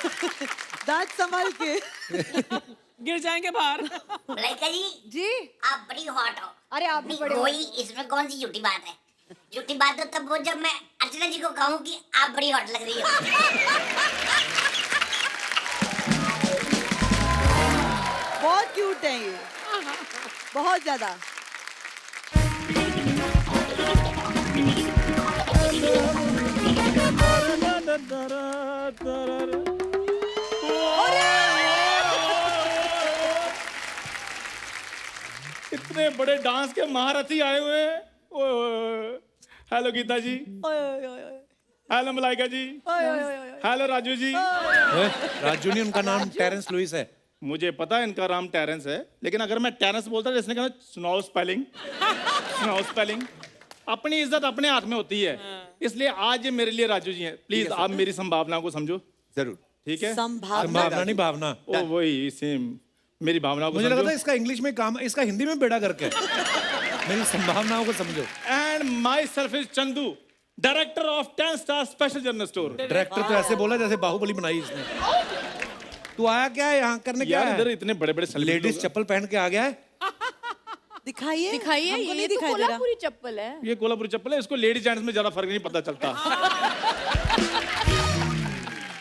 B: दांत संभाल के।
C: गिर जाएंगे बाहर।
G: मलाइका जी,
E: जी
G: आप बड़ी हॉट हो।
E: अरे आप भी
G: नहीं,
E: बड़े हो।
G: कोई इसमें कौन सी झूठी बात है? झूठी बात तो तब वो जब मैं अर्चना जी को कहूँ कि आप बड़ी हॉट लग रही हो।
B: बहुत क्यूट है ये, बहुत ज्यादा।
H: इतने बड़े डांस के महारथी आए हुए हैं। ओए ओए। हेलो गीता जी,
B: ओए ओए ओए ओए
H: हेलो मलाइका जी,
B: ओए ओए ओए ओए।
H: हेलो राजू जी।
A: ओए, राजू नहीं, उनका नाम टेरेंस लुइस है।
H: मुझे पता है इनका नाम टेरेंस है, लेकिन अगर मैं टेरेंस बोलता तो इसने कहना सुनाओ स्पेलिंग। सुनाओ स्पेलिंग। अपनी इज्जत अपने हाथ में होती है, इसलिए आज ये मेरे लिए राजू जी हैं। प्लीज आप मेरी संभावनाओं को समझो।
F: जरूर।
H: ठीक है?
A: संभावना नहीं भावना।
H: ओ वही सेम, मेरी भावनाओं को
A: मुझे लगा था
H: समझो।
A: इसका इंग्लिश में काम, इसका हिंदी में बेड़ा करके। मेरी संभावनाओं को समझो।
H: And my self is Chandu, director of 10 star special general store.
A: Director तो ऐसे बोला जैसे बाहुबली बनाई इसने। तू आया क्या है यहाँ करने? क्या
H: यार इधर
A: है?
H: इतने बड़े बड़े
A: लेडीज चप्पल पहन के आ गया है।
B: दिखाइए
E: दिखाइए,
B: हमको
E: ये
B: नहीं
E: तो
B: दिखाई दे रहा।
E: कोल्हापुरी चप्पल है।
H: ये कोल्हापुरी चप्पल है, इसको लेडीज जेंट्स में ज्यादा फर्क नहीं पता चलता।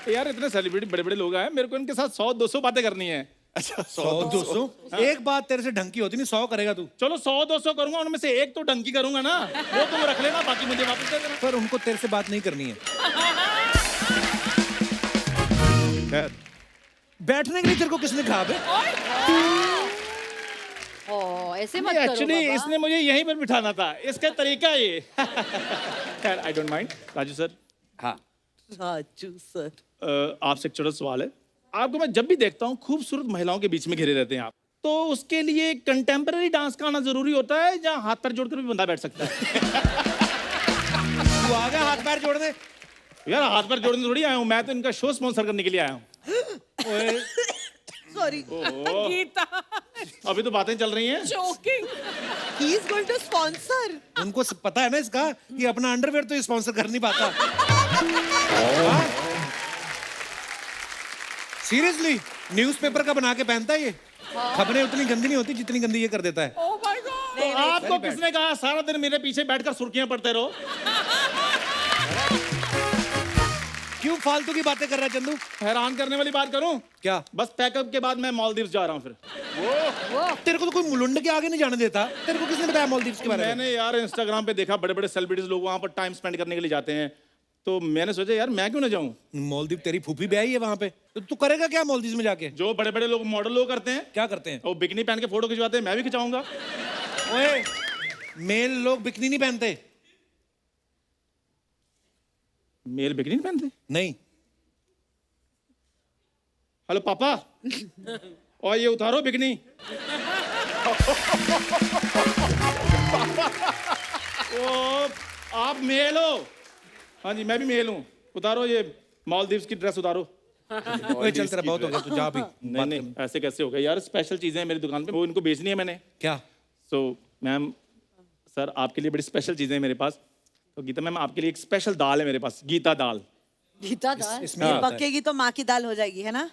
H: यार इतने सेलिब्रिटी बड़े बड़े लोग आए, मेरे को इनके साथ 100-200 बातें करनी है।
F: अच्छा
A: 100-200 एक बात तेरे से ढंग की होती नहीं, 100 करेगा तू।
H: चलो 100-200 करूंगा, उनमें से एक तो डंकी करूंगा ना, वो तुम रख लेना, बाकी मुझे वापस दे देना।
A: पर उनको तेरे से बात नहीं करनी है। बैठने के लिए तेरे को किसने कहा बे?
E: ओ ऐसे मत करो
H: एक्चुअली
E: बाबा।
H: इसने मुझे यहीं पर बिठाना था, इसका तरीका ये। खैर I don't mind. Raju sir,
A: हाँ
B: राजू सर,
H: आपसे एक छोटा सवाल है। आपको मैं जब भी देखता हूँ खूबसूरत महिलाओं के बीच में घिरे रहते हैं आप, तो उसके लिए कंटेम्पररी डांस का आना जरूरी होता है या हाथ पैर जोड़कर भी बंदा बैठ सकता है?
A: तू आ गया हाथ पैर जोड़ने।
H: यार हाथ पैर जोड़ने थोड़ी आया हूँ, मैं तो इनका शो स्पॉन्सर करने के लिए आया हूँ।
B: सॉरी,
C: गीता
H: अभी तो बातें चल रही हैं।
C: Joking.
B: He is going to sponsor.
A: उनको पता है ना इसका कि अपना अंडरवेयर तो स्पॉन्सर कर नहीं पाता। सीरियसली न्यूज़पेपर का बना के पहनता है ये। खबरें उतनी गंदी नहीं होती जितनी गंदी ये कर देता है।
C: Oh my God.
H: तो आपको किसने कहा सारा दिन मेरे पीछे बैठकर सुर्खियां पढ़ते रहो?
A: क्यों फालतू की बातें कर रहा है चंदू?
H: हैरान करने वाली बात करूं?
A: क्या?
H: बस पैकअप के बाद मैं मालदीव्स जा रहा हूं फिर।
A: तेरे को तो कोई मुलुंड के आगे नहीं जाने देता। तेरे को किसने बताया मालदीव्स के बारे में?
H: मैंने यार इंस्टाग्राम पे देखा बड़े बड़े सेलिब्रिटीज लोग वहां पर टाइम स्पेंड करने के लिए जाते हैं, तो मैंने सोचा यार मैं क्यों ना जाऊं।
A: मालदीव तेरी फूफी भी आई है वहां पे, तो तू करेगा क्या मालदीव में जाके?
H: जो बड़े बड़े लोग मॉडल लोग करते हैं,
A: क्या करते हैं?
H: वो बिकनी पहन के फोटो खिंचवाते हैं, मैं भी खिंचाऊंगा।
A: ओए, मेल लोग बिकनी नहीं पहनते।
H: मेल बिकनी नहीं पहनते?
A: नहीं।
H: हेलो पापा, और ये उतारो बिकनी। ओ, आप मेल हो? हाँ जी मैं भी मेल हूँ। उतारो ये मालदीव्स की ड्रेस उतारो।
A: ओए चल, तेरा बहुत हो गया, तू जा भी।
H: नहीं नहीं ऐसे कैसे हो गया यार, स्पेशल चीजें हैं मेरी दुकान पे, वो इनको बेचनी है मैंने।
A: क्या?
H: सो मैम सर आपके लिए बड़ी स्पेशल चीजें हैं मेरे पास। तो गीता मैम आपके लिए एक स्पेशल दाल है मेरे पास, गीता दाल।
E: गीता दाल।
A: इसमें
B: ये
A: क्या होता है?
B: पकेगी तो माँ की दाल हो जाएगी, है ना?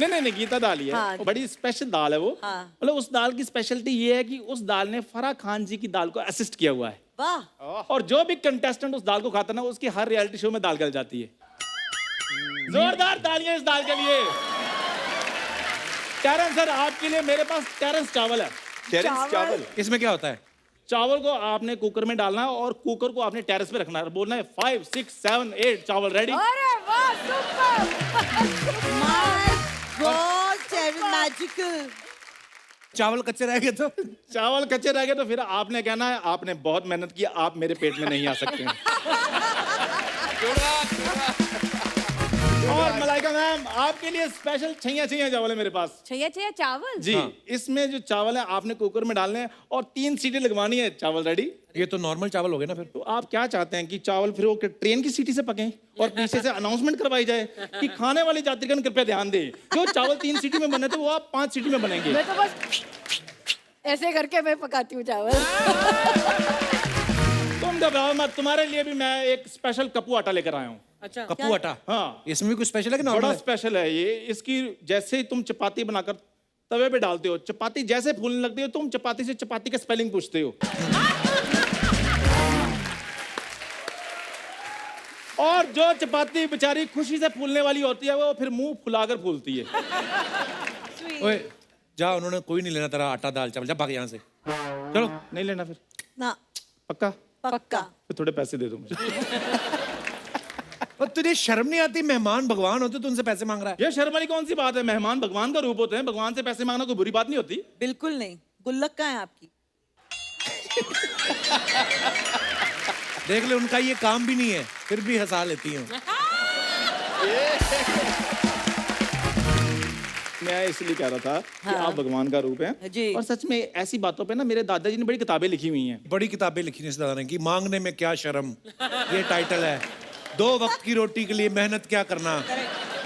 H: नहीं गीता दाल ही है।
B: हाँ।
H: वो बड़ी स्पेशल दाल है वो।
B: हाँ।
H: मतलब उस दाल की स्पेशलिटी ये है कि उस दाल ने फराह खान जी की दाल को असिस्ट किया हुआ है,
B: वाह,
H: और जो भी कंटेस्टेंट उस दाल को खाता है ना, उसकी हर रियलिटी शो में दाल गल जाती है। जोरदार तालियां इस दाल के लिए। टेरेंस सर आपके लिए मेरे पास टेरेंस चावल है।
F: टेरेंस चावल।
A: इसमें क्या होता है?
H: चावल को आपने कुकर में डालना है और कुकर को आपने टेरेस पे रखना है, बोलना है 5 6 7 8 चावल रेडी।
E: अरे वाह सुपर।
B: My God, magical.
A: चावल कच्चे रह गए तो?
H: चावल कच्चे रह गए तो फिर आपने कहना है आपने बहुत मेहनत की, आप मेरे पेट में नहीं आ सकते हैं। और मलाइका मैम आपके लिए स्पेशल छैया छैया चावल है मेरे पास।
E: छैया छैया चावल।
H: जी इसमें जो चावल है आपने कुकर में डालने हैं और 3 सीटी लगवानी है, चावल रेडी।
A: ये तो नॉर्मल चावल हो गए ना फिर।
H: तो आप क्या चाहते हैं कि चावल फिर वो ट्रेन की सीटी से पकें और पीछे से अनाउंसमेंट करवाई जाए कि खाने वाले यात्रीगण कृपया ध्यान दें, जो चावल 3 सीटी में बने तो वो आप 5 सीटी में बनेंगे।
E: मैं तो बस ऐसे करके मैं पकाती हूँ चावल।
H: तुम घबराओ मत, तुम्हारे लिए भी मैं एक स्पेशल कप्पू आटा लेकर आया हूँ।
C: अच्छा
A: कप्पू आटा।
H: हाँ
A: इसमें भी कुछ स्पेशल है कि
H: बड़ा
A: नॉर्मल है?
H: स्पेशल है ये। इसकी जैसे ही तुम चपाती बनाकर तवे पे डालते हो, चपाती जैसे फूलने लगती हो, तुम चपाती से चपाती का स्पेलिंग पूछते हो और जो चपाती बेचारी खुशी से फूलने वाली होती है वो फिर मुंह फुलाकर फूलती है।
A: ओए जा, उन्होंने कोई नहीं लेना तेरा आटा दाल चावल, जा भाग यहाँ से।
H: चलो नहीं लेना फिर,
B: ना
H: पक्का?
B: पक्का।
H: फिर थोड़े पैसे दे दो मुझे।
A: और तुझे शर्म नहीं आती? मेहमान भगवान होते तो उनसे पैसे मांग रहा है।
H: ये शर्म वाली कौन सी बात है? मेहमान भगवान का रूप होते हैं, भगवान से पैसे मांगना कोई बुरी बात नहीं होती।
B: बिल्कुल नहीं। गुल्लक कहाँ है आपकी?
A: देख ले, उनका ये काम भी नहीं है फिर भी हंसा लेती हूँ।
H: मैं इसलिए कह रहा था कि आप भगवान का रूप हैं।
B: जी।
H: और सच में ऐसी बातों पे ना मेरे दादाजी ने बड़ी किताबें लिखी हुई हैं।
A: बड़ी किताबें लिखी इस दादा ने कि मांगने में क्या शर्म, ये टाइटल है। 2 वक्त की रोटी के लिए मेहनत क्या करना,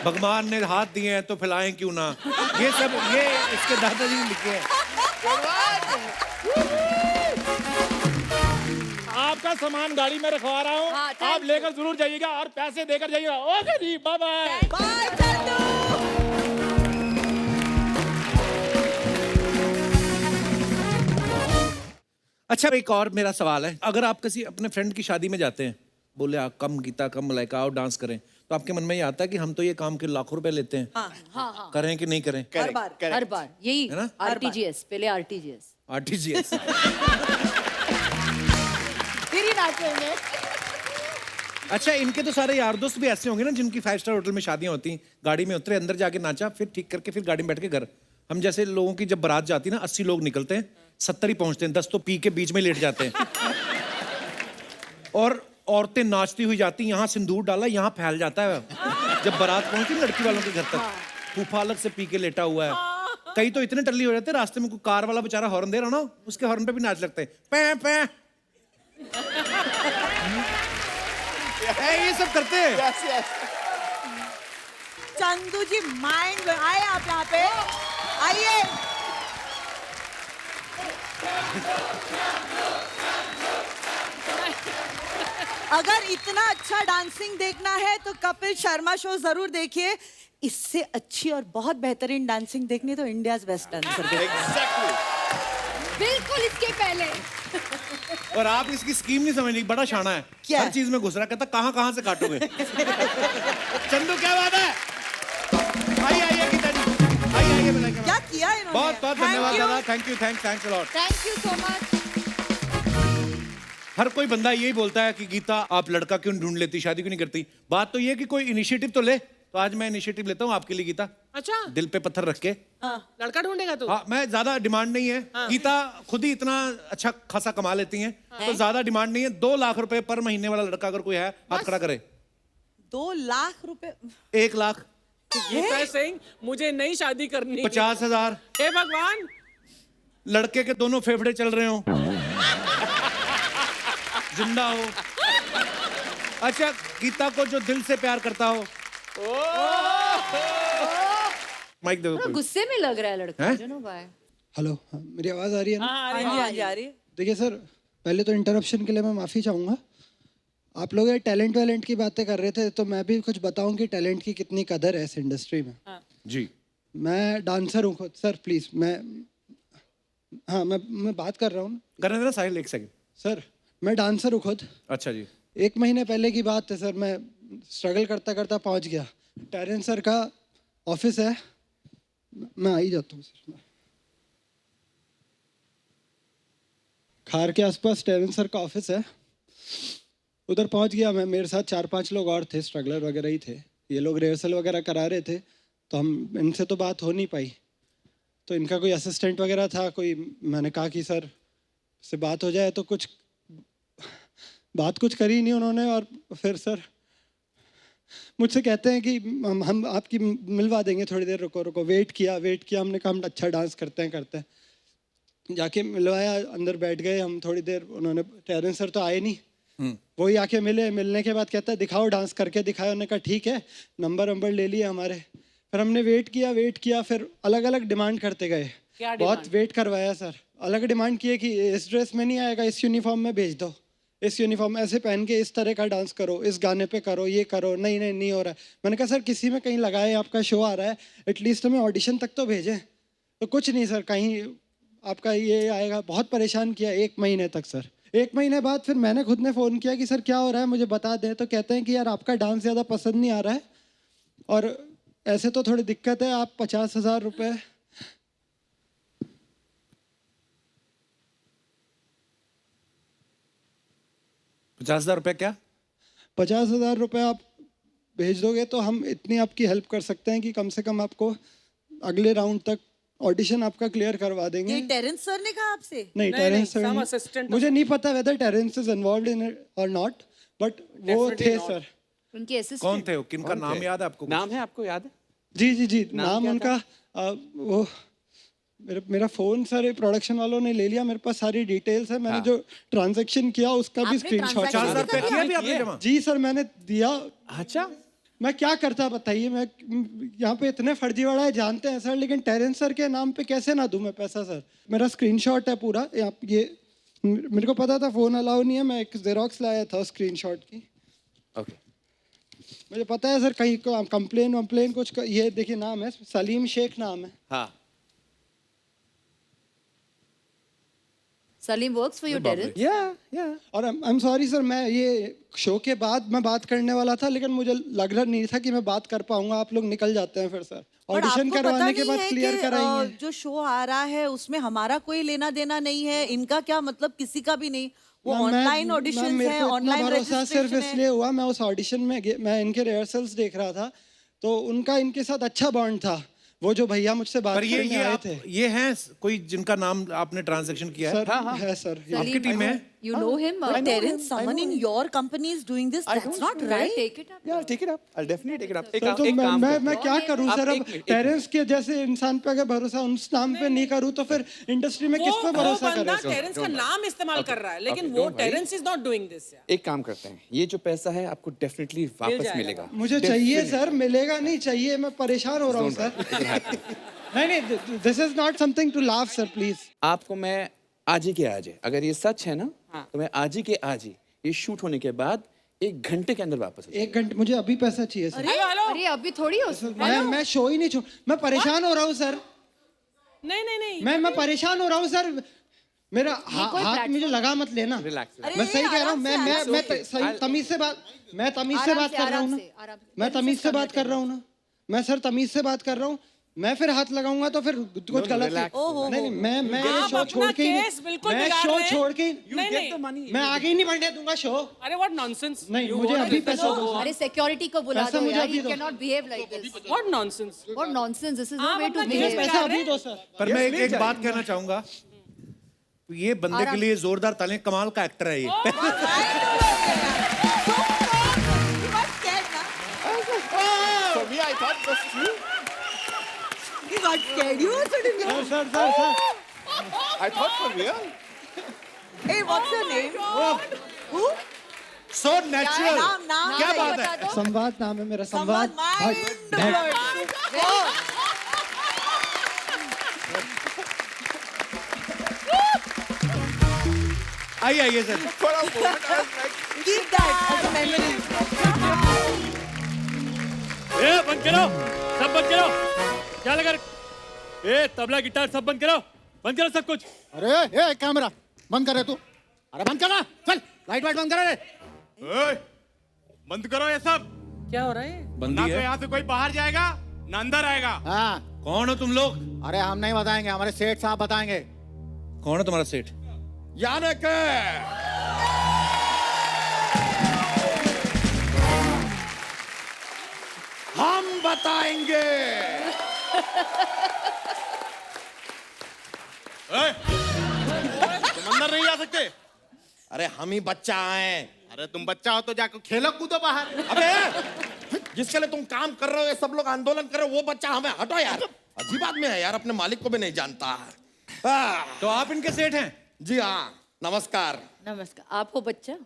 A: भगवान ने हाथ दिए हैं तो फैलाएं क्यों ना। ये सब ये इसके दादाजी ने लिखे हैं।
H: आपका सामान गाड़ी में रखवा रहा हूँ,
E: हाँ, thank
H: आप लेकर जरूर जाइएगा और पैसे देकर जाइएगा। ओके जी, बाय बाय।
B: बाय चंदू।
A: अच्छा, एक और मेरा सवाल है, अगर आप किसी अपने फ्रेंड की शादी में जाते हैं, बोले आप कम गीता कम मलाइका आओ डांस करें, तो आपके मन में ये आता है कि हम तो ये काम के लाखों रुपए लेते हैं,
E: हाँ
A: करें कि नहीं करें?
B: हर बार।
E: हर बार यही
A: है ना?
E: आरटीजीएस, पहले आरटीजीएस
A: आरटीजीएस।
E: फिर ही नाचेंगे।
A: अच्छा, इनके तो सारे यार दोस्त भी ऐसे होंगे ना जिनकी 5 स्टार होटल में शादियां होती, गाड़ी में उतरे, अंदर जाके नाचा, फिर ठीक करके फिर गाड़ी में बैठ के घर। हम जैसे लोगों की जब बारात जाती है ना, 80 लोग निकलते हैं, 70 ही पहुंचते हैं, 10 तो पी के बीच में लेट जाते हैं। और औरतें नाचती हुई जाती, यहाँ सिंदूर डाला, यहाँ फैल जाता है। जब बारात पहुंचती लड़की वालों के घर तक, फूफा अलग से पी के लेटा हुआ है। कई तो इतने टल्ली हो जाते हैं, रास्ते में कोई कार वाला बेचारा हॉर्न दे रहा ना, उसके हॉर्न पे भी नाच लगते हैं, पै पै। ये सब करते हैं।
B: चंदू जी माइंड आए आप यहाँ पे आइए। अगर इतना अच्छा डांसिंग देखना है तो कपिल शर्मा शो जरूर देखिए। इससे अच्छी और बहुत बेहतरीन डांसिंग देखनी तो इंडियाज बेस्ट डांसर देखिए।
E: बिल्कुल इसके पहले।
A: और आप इसकी स्कीम नहीं समझ रही, बड़ा शाना है,
B: क्या?
A: हर चीज में घुस रहा, कहता कहाँ से काटोगे। चंदू क्या बात है? आइए गीता जी, आइए मलाइका।
B: क्या किया इन्होंने?
A: बहुत धन्यवाद दादा, thank you, thanks a lot.
E: Thank you so much.
A: हर कोई बंदा यही बोलता है कि गीता आप लड़का क्यों ढूंढ लेती, शादी क्यों नहीं करती। बात तो ये है कि कोई इनिशिएटिव तो ले, तो आज मैं इनिशिएटिव लेता हूँ आपके लिए गीता।
C: अच्छा,
A: दिल पे पत्थर रख के।
C: लड़का ढूंढेगा तू?
A: हाँ, मैं ज्यादा डिमांड नहीं है। गीता खुद ही इतना अच्छा खासा कमा लेती हैं, तो ज्यादा डिमांड नहीं है। 2 लाख रुपए पर महीने वाला लड़का अगर कोई है, हाथ खड़ा करे।
B: 2 लाख रुपए?
A: 1 लाख,
C: गीता सिंह, मुझे नई शादी करनी।
A: 50,000।
C: हे भगवान,
A: लड़के के दोनों फेफड़े चल रहे हो, जिंदा हो। अच्छा, गीता को जो दिल से प्यार करता हो। माइक दे दो कोई।
E: गुस्से में लग रहा है लड़का।
A: हैं?
E: You know why?
I: हेलो, हाँ, मेरी आवाज़ आ रही है ना?
B: हाँ जी हाँ जी आ रही है।
I: देखिए सर, पहले तो इंटरप्शन के लिए मैं माफ़ी चाहूँगा। आप लोग ये टैलेंट की बातें कर रहे थे, तो मैं भी कुछ बताऊं कि टैलेंट की कितनी कदर है इस इंडस्ट्री में।
A: जी,
I: मैं डांसर हूँ खुद। सर प्लीज़, मैं बात कर रहा हूँ।
A: करने देना साहिल, 1 सेकंड।
I: सर मैं डांसर हूँ खुद।
A: अच्छा जी।
I: 1 महीने पहले की बात है सर, मैं स्ट्रगल करता करता पहुँच गया। टेरेंस सर का ऑफिस है, मैं आ ही जाता हूँ सर। खार के आसपास टेरेंस सर का ऑफिस है, उधर पहुंच गया मैं। मेरे साथ 4-5 लोग और थे, स्ट्रगलर वगैरह ही थे। ये लोग रिहर्सल वगैरह करा रहे थे, तो हम इनसे तो बात हो नहीं पाई। तो इनका कोई असिस्टेंट वगैरह था कोई, मैंने कहा कि सर से बात हो जाए, तो कुछ करी नहीं उन्होंने। और फिर सर मुझसे कहते हैं कि हम आपकी मिलवा देंगे, थोड़ी देर रुको रुको। वेट किया, हमने कहा हम अच्छा डांस करते हैं। जाके मिलवाया, अंदर बैठ गए हम थोड़ी देर। उन्होंने, टेरेंस सर तो आए नहीं, वही आके मिलने के बाद कहता है दिखाओ, डांस करके दिखाया। उन्होंने कहा ठीक है, नंबर ले लिए हमारे। फिर हमने वेट किया, फिर अलग अलग डिमांड करते गए। बहुत वेट करवाया सर, अलग डिमांड किए कि इस ड्रेस में नहीं आएगा, इस यूनिफॉर्म में भेज दो, इस यूनिफॉर्म ऐसे पहन के इस तरह का डांस करो, इस गाने पे करो, ये करो। नहीं हो रहा है। मैंने कहा सर किसी में कहीं लगाए, आपका शो आ रहा है, एटलीस्ट हमें ऑडिशन तक तो भेजें। तो कुछ नहीं सर, कहीं आपका ये आएगा। बहुत परेशान किया 1 महीने तक सर। 1 महीने बाद फिर मैंने खुद ने फ़ोन किया कि सर क्या हो रहा है, मुझे बता दें। तो कहते हैं कि यार आपका डांस ज़्यादा पसंद नहीं आ रहा है और ऐसे तो थोड़ी दिक्कत है, आप 50,000 रुपये
A: 50,000 रुपये क्या?
I: 50,000 रुपये आप भेज दोगे तो हम इतनी आपकी हेल्प कर सकते हैं कि कम से कम आपको अगले राउंड तक ऑडिशन आपका क्लियर करवा देंगे।
B: ये टेरेंस सर ने कहा आपसे?
I: नहीं, टेरेंस सर
C: some
I: नहीं।
C: assistant
I: मुझे नहीं पता whether Terence is involved in it और नॉट, बट वो थे सर।
E: उनके असिस्टेंट
A: कौन थे? किनका नाम याद है आपको?
D: नाम है आपको याद है?
I: जी, नाम उनका वो मेरा फोन सर प्रोडक्शन वालों ने ले लिया, मेरे पास सारी डिटेल्स है। मैंने जो ट्रांजैक्शन किया उसका भी
B: आपने
I: स्क्रीनशॉट।
A: 50,000 रुपये किया भी आपने जमा?
I: जी सर, मैंने दिया।
D: अच्छा,
I: मैं क्या करता बताइए, मैं यहाँ पे इतने फर्जीवाड़ा है जानते हैं सर, लेकिन टेरेंस सर के नाम पे कैसे ना दूं मैं पैसा सर। मेरा स्क्रीनशॉट है पूरा ये मेरे को पता था फ़ोन अलाउ नहीं है, मैं एक जेरोक्स लाया था स्क्रीनशॉट की।
D: ओके,
I: मुझे पता है सर कहीं कंप्लेन कुछ ये देखिए नाम है सलीम शेख नाम है।
D: हाँ,
E: Salim works for your Terence.
D: या
I: और आई एम सॉरी सर, मैं ये शो के बाद मैं बात करने वाला था, लेकिन मुझे लग रहा नहीं था कि मैं बात कर पाऊंगा। आप लोग निकल जाते हैं फिर सर,
B: पर
I: ऑडिशन
B: आपको पता
I: करवाने के
B: नहीं
I: बाद
B: है
I: क्लियर
B: कि,
I: कराएंगे।
B: जो शो आ रहा है उसमें हमारा कोई लेना देना नहीं है, इनका क्या मतलब, किसी का भी नहीं। वो ऑनलाइन ऑडिशन है, ऑनलाइन
I: भरोसा सिर्फ
B: रजिस्ट्रेशन
I: इसलिए
B: है।
I: हुआ, मैं उस ऑडिशन में मैं इनके रिहर्सल्स देख रहा था, तो उनका इनके साथ अच्छा बॉन्ड था। वो जो भैया मुझसे बात
A: पर
I: करने आए थे,
A: ये हैं कोई जिनका नाम आपने ट्रांजैक्शन किया है?
I: सर है सर।
A: आपकी टीम में है?
E: You know him?
B: But Terence, someone in your company is doing this. That's not right.
E: Take it up.
D: या take it up, I definitely take it up.
I: Sir, तो मैं क्या करूं सर? अब पेरेंट्स के जैसे इंसान पे अगर भरोसा उस नाम पे नहीं करूं तो फिर इंडस्ट्री में किस पे भरोसा
C: बंदा
I: करें?
C: टेरेंस का नाम इस्तेमाल कर रहा है, लेकिन वो Terence is not doing this.
D: एक काम करते हैं, ये जो पैसा है आपको डेफिनेटली वापस
C: जाएगा।
D: मिलेगा।
I: मुझे चाहिए सर, मिलेगा नहीं चाहिए, मैं परेशान हो रहा हूँ सर। नहीं, this is not something to laugh sir, please.
D: आपको मैं आज ही के आज है, अगर ये सच है ना, तो मैं आज ही के आज ही ये शूट होने के बाद 1 घंटे के अंदर वापस
I: 1 घंटे, मुझे अभी पैसा चाहिए सर।
C: हेलो हेलो,
E: अरे अभी थोड़ी हो सकता।
I: मैं शो ही नहीं छोड़, मैं परेशान हो रहा हूँ सर।
C: नहीं
I: मैं परेशान हो रहा हूँ सर। मेरा हाथ मुझे लगा मत लेना।
D: रिलैक्स।
I: मैं सही कह रहा हूँ, मैं तमीज से बात कर रहा हूँ ना। मैं तमीज से बात कर रहा हूँ ना। मैं सर तमीज से बात कर रहा हूँ। मैं फिर हाथ लगाऊंगा तो फिर कुछ गलत नहीं। मैं
C: आप
I: शो
C: अपना
I: छोड़ के
C: केस बिल्कुल
I: मैं
C: बिगाड़
I: शो
C: रहे हैं।
I: छोड़ के
C: नहीं,
I: मैं आगे ही नहीं बढ़ने दूंगा शो।
C: अरे व्हाट नॉनसेंस।
I: नहीं, मुझे अभी पैसा दो।
E: अरे सिक्योरिटी को बुला
I: पैसा
E: दो
I: मुझे
E: यार,
I: अभी
E: you
I: दो।
E: cannot behave like this.
C: What nonsense.
E: What nonsense, this is no
C: आप
E: way to
C: अपना
E: behave.
C: केस
I: पैसा अभी दो सर।
A: पर मैं एक बात कहना चाहूंगा, ये बंदे के लिए जोरदार तालियां, कमाल का एक्टर है ये।
B: You were scared, na?
D: For me, I thought this was you.
B: You got scared. You also didn't know.
I: Sir
D: I thought for real.
B: Hey, what's your name? Who?
A: So natural।
B: नाम
A: क्या
B: बताइए,
A: बात है?
B: बता दो।
I: संवाद नाम है मेरा। संवाद
B: Mind blowing.
A: आइए sir.
D: For a moment, I was like,
B: Keep that as a memory.
J: बंद करो, सब बंद करो। क्या लगा? तबला गिटार सब बंद करो, बंद करो सब कुछ।
F: अरे कैमरा बंद कर रहे तू? अरे बंद करा, चल लाइट बंद कर रे।
J: बंद करो ये सब।
C: क्या हो रहा है?
A: बंदी
J: ना तो
A: है।
J: यहाँ से कोई बाहर जाएगा ना अंदर आएगा।
F: हाँ,
A: कौन हो तुम लोग?
F: अरे हम नहीं बताएंगे, हमारे सेठ साहब बताएंगे।
A: कौन है तुम्हारा सेठ?
F: यानी के हम बताएंगे।
J: तुम अंदर नहीं जा सकते।
F: अरे हम ही बच्चा आए।
J: अरे तुम बच्चा हो तो जाकर खेलो कूदो बाहर।
F: अबे जिसके लिए तुम काम कर रहे हो, ये सब लोग आंदोलन कर रहे हो, वो बच्चा हमें हटो यार। अजीब आदमी है यार, अपने मालिक को भी नहीं जानता है।
A: तो आप इनके सेठ हैं?
F: जी हाँ, नमस्कार।
E: नमस्कार। आपको बच्चा?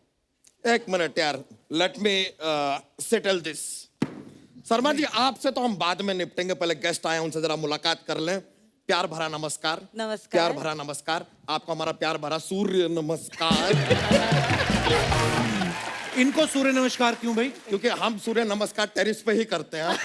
F: एक मिनट यार, let me settle this. Sharma ji, आपसे तो हम बाद में निपटेंगे, पहले गेस्ट आए उनसे जरा मुलाकात कर लें। प्यार भरा नमस्कार।
B: नमस्कार।
F: प्यार भरा नमस्कार। आपको हमारा प्यार भरा सूर्य नमस्कार।
A: इनको सूर्य नमस्कार क्यों भाई?
F: क्योंकि हम सूर्य नमस्कार टेरिस पे ही करते हैं।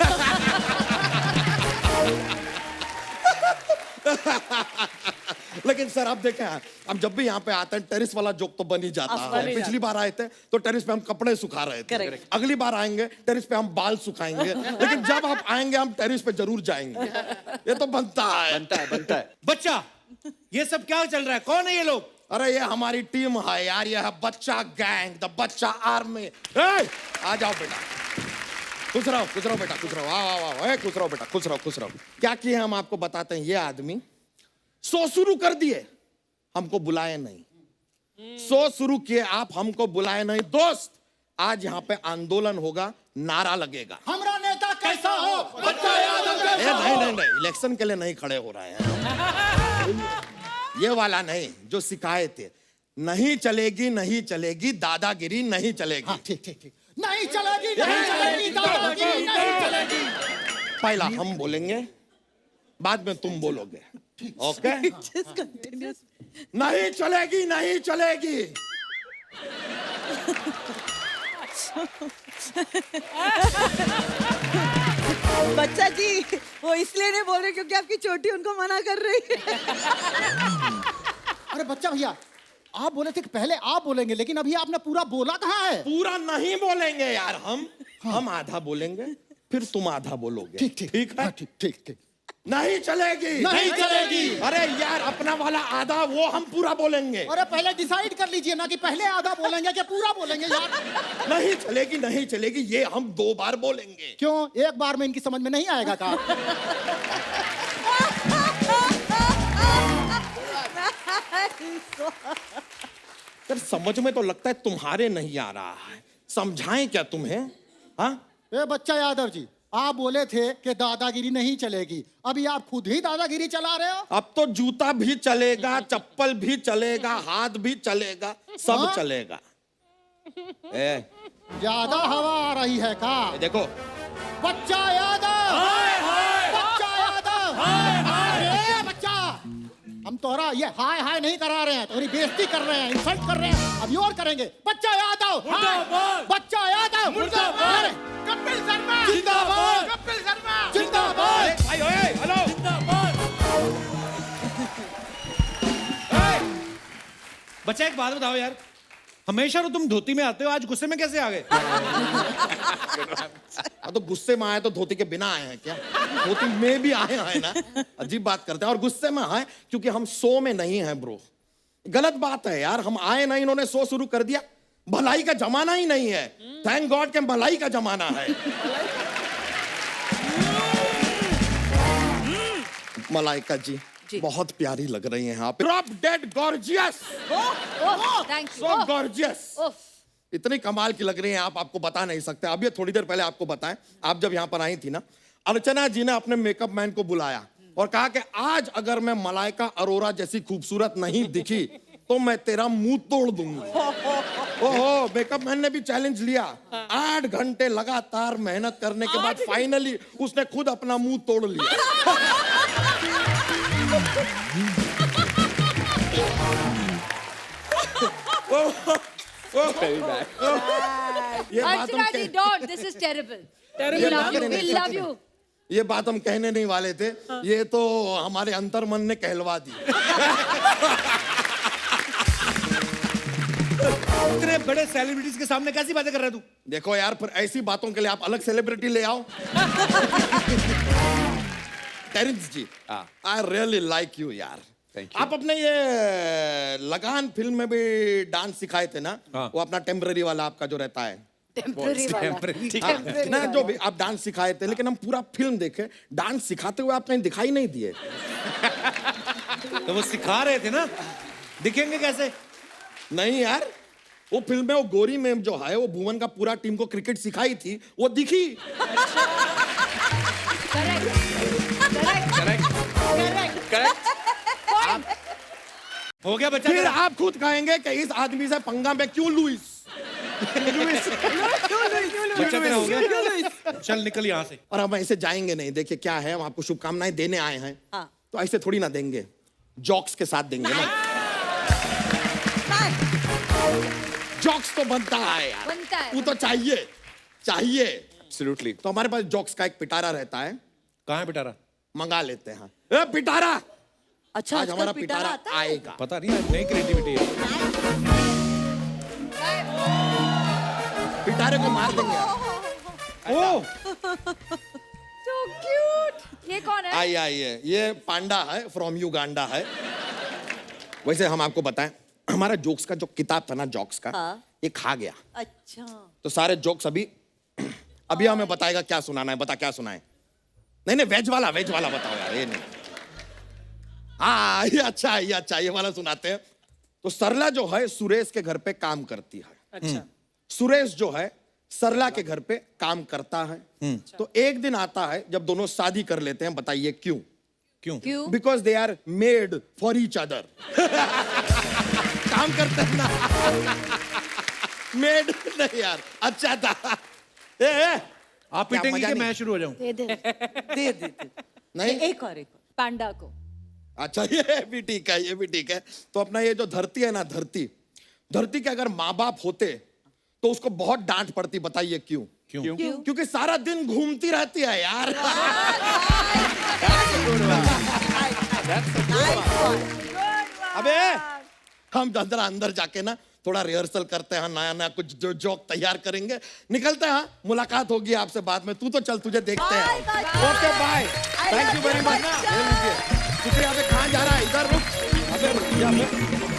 F: लेकिन सर आप देखें, हम जब भी यहाँ पे आते हैं टेरिस वाला जोक तो बन ही जाता है। पिछली बार आए थे तो टेरिस पे हम कपड़े सुखा रहे थे।
B: Correct.
F: अगली बार आएंगे टेरिस पे हम बाल सुखाएंगे। लेकिन जब आप आएंगे हम टेरिस पे जरूर जाएंगे। ये तो बनता है।
D: बनता है।
A: बच्चा, ये सब क्या चल रहा है? कौन है ये लोग?
F: अरे ये हमारी टीम है यार, ये है बच्चा गैंग, द बच्चा आर्मी। आ जाओ बेटा, खुश रहो बेटा, खुश रहो। वाह वाह वाह, खुश रहो बेटा, खुश रहो। क्या किए हम आपको बताते हैं। ये आदमी शो शुरू कर दिए, हमको बुलाए नहीं। शो शुरू किए आप, हमको बुलाए नहीं। दोस्त, आज यहाँ पे आंदोलन होगा, नारा लगेगा,
K: हमारा नेता कैसा हो, बच्चा यादव कैसा हो।
F: नहीं, इलेक्शन के लिए नहीं खड़े हो रहे हैं। ये वाला नहीं जो सिखाए थे। नहीं चलेगी दादागिरी नहीं चलेगी।
K: ठीक। नहीं चलेगी दादागिरी नहीं चलेगी।
F: पहला हम बोलेंगे, बाद में तुम बोलोगे। ओके? नहीं चलेगी।
B: बच्चा जी, वो इसलिए नहीं बोल रहे क्योंकि आपकी चोटी उनको मना कर रही है।
K: अरे बच्चा भैया, आप बोले थे कि पहले आप बोलेंगे, लेकिन अभी आपने पूरा बोला कहाँ है?
F: पूरा नहीं बोलेंगे यार, हम आधा बोलेंगे, फिर तुम आधा बोलोगे। ठीक है?
K: ठीक।
F: नहीं चलेगी। अरे यार, अपना वाला आधा वो हम पूरा बोलेंगे।
K: अरे पहले डिसाइड कर लीजिए ना कि पहले आधा बोलेंगे कि पूरा बोलेंगे यार।
F: नहीं चलेगी ये हम 2 बार बोलेंगे।
K: क्यों? एक बार में इनकी समझ में नहीं आएगा का?
F: सर समझ में तो लगता है तुम्हारे नहीं आ रहा है, समझाएं क्या तुम्हें? हाँ,
K: ए बच्चा यादव जी, आप बोले थे कि दादागिरी नहीं चलेगी, अभी आप खुद ही दादागिरी चला रहे हो।
F: अब तो जूता भी चलेगा, चप्पल भी चलेगा, हाथ भी चलेगा, सब चलेगा।
K: ज्यादा हवा आ रही है का?
F: देखो,
K: बच्चा यादव, बच्चा यादव, अरे बच्चा, हम तोहरा ये हाय नहीं करा रहे हैं, तुम्हारी बेइज्जती कर रहे हैं, इंसल्ट कर रहे हैं, अभी और करेंगे। बच्चा यादव, बच्चा यादव, मुर्दाबाद, कपिल शर्मा जिंदाबाद, कपिल शर्मा जिंदाबाद।
A: हेलो, बच्चा एक बात बताओ यार, हमेशा तो तुम धोती में आते हो, आज गुस्से में कैसे आ गए?
F: तो गुस्से में आए तो धोती के बिना आए हैं क्या? धोती में भी आए हैं ना, अजीब बात करते हैं। और गुस्से में आए क्योंकि हम शो में नहीं हैं ब्रो। गलत बात है यार, हम आए नहीं, इन्होंने शो शुरू कर दिया। भलाई का जमाना ही नहीं है, थैंक गॉड के भलाई का जमाना है। मलाइका जी बहुत प्यारी लग रही हैं आप। Drop dead gorgeous, so gorgeous, इतनी कमाल की लग रही हैं आप, आपको बता नहीं सकते। अब ये थोड़ी देर पहले आपको बताएं, आप जब यहाँ पर आई थी ना, अर्चना जी ने अपने मेकअप मैन को बुलाया और कहा कि आज अगर मैं मलाइका अरोरा जैसी खूबसूरत नहीं दिखी तो मैं तेरा मुंह तोड़ दूंगा। ओहो, मेकअप मैन ने भी चैलेंज लिया। 8 घंटे लगातार मेहनत करने के बाद फाइनली उसने खुद अपना मुंह तोड़ लिया।
E: अर्चना जी, don't, this is terrible. We love you.
F: ये बात हम कहने नहीं वाले थे, ये तो हमारे अंतर्मन ने कहलवा दी।
A: इतने बड़े सेलिब्रिटीज के सामने कैसी बातें कर रहा है तू?
F: देखो यार, फिर ऐसी बातों के लिए आप अलग सेलिब्रिटी ले आओ। Terence ji, I really like you यार। आप अपने ये लगान फिल्म में भी डांस सिखाए थे ना, वो अपना टेम्पररी वाला आपका जो रहता है, ना जो भी आप डांस सिखाए थे, लेकिन हम पूरा फिल्म देखे, डांस सिखाते हुए आप कहीं दिखाई नहीं दिए।
A: तो वो सिखा रहे थे ना, दिखेंगे कैसे?
F: नहीं यार, वो फिल्म में वो गोरी मैम जो है वो भुवन का पूरा टीम को क्रिकेट सिखाई थी, वो दिखी।
A: हो गया बच्चा
F: फिर
A: तेरा?
F: आप खुद कहेंगे कि इस आदमी से पंगा में क्यों लुइस।
A: बच्चा तेरा हो गया? चल निकल यहाँ से।
F: और हम ऐसे जाएंगे नहीं। देखिए क्या है, हम आपको शुभकामनाएं देने आए हैं, तो ऐसे थोड़ी ना देंगे, जॉक्स के साथ देंगे ना। जॉक्स तो बनता है यार,
E: बनता है।
F: वो तो चाहिए चाहिए।
D: एब्सोल्युटली।
F: तो हमारे पास जॉक्स का एक पिटारा रहता है,
A: कहाँ है पिटारा?
F: मंगा लेते हैं। ए पिटारा,
B: अच्छा
F: आज
B: आजकल
F: हमारा
B: पिटारा
F: पिटारा
B: आता है?
F: आएगा।
A: पता नहीं, नई क्रिएटिविटी है।
F: पिटारे को मार देंगे आप।
A: ओह,
E: So cute. ये कौन है?
F: आइए आइए, ये पांडा है, फ्रॉम युगांडा है। वैसे हम आपको बताएं, हमारा जोक्स का जो किताब था ना, जॉक्स का, ये खा गया।
B: अच्छा
F: तो सारे जोक्स अभी हमें बताएगा क्या सुनाना है। बता क्या सुनाए? नहीं नहीं, वेज वाला बताओ यार, ये नहीं। हाँ ये अच्छा है, ये अच्छा है, ये वाला सुनाते हैं। तो सरला जो है सुरेश के घर पे काम करती है।
C: अच्छा।
F: सुरेश जो है सरला के घर पे काम करता है। तो एक दिन आता है जब दोनों शादी कर लेते हैं। बताइए क्यों?
B: क्यों?
F: Because they are made for each other. काम करते हैं ना। मेड नहीं यार, अच्छा था।
A: आप
F: क्या
A: पिटेंगे
F: मजा
A: कि
F: नहीं?
A: मैं शुरू हो जाऊं?
E: दे दे
B: दे
F: नहीं
B: एक और
E: पांडा को।
F: अच्छा ये भी ठीक है, ये भी ठीक है। तो अपना ये जो धरती है ना, धरती के अगर माँ बाप होते तो उसको बहुत डांट पड़ती। बताइए क्यों?
A: क्यों?
F: क्योंकि सारा दिन घूमती रहती है यार। अबे हम जरा अंदर जाके ना थोड़ा रिहर्सल करते हैं, नया नया कुछ जो जोक तैयार करेंगे, निकलते हैं। मुलाकात होगी आपसे बाद में। तू तो चल, तुझे देखते हैं। Okay bye, thank you very much. शुक्रिया। अबे कहाँ जा रहा है? इधर रुक। अबे रुक जा।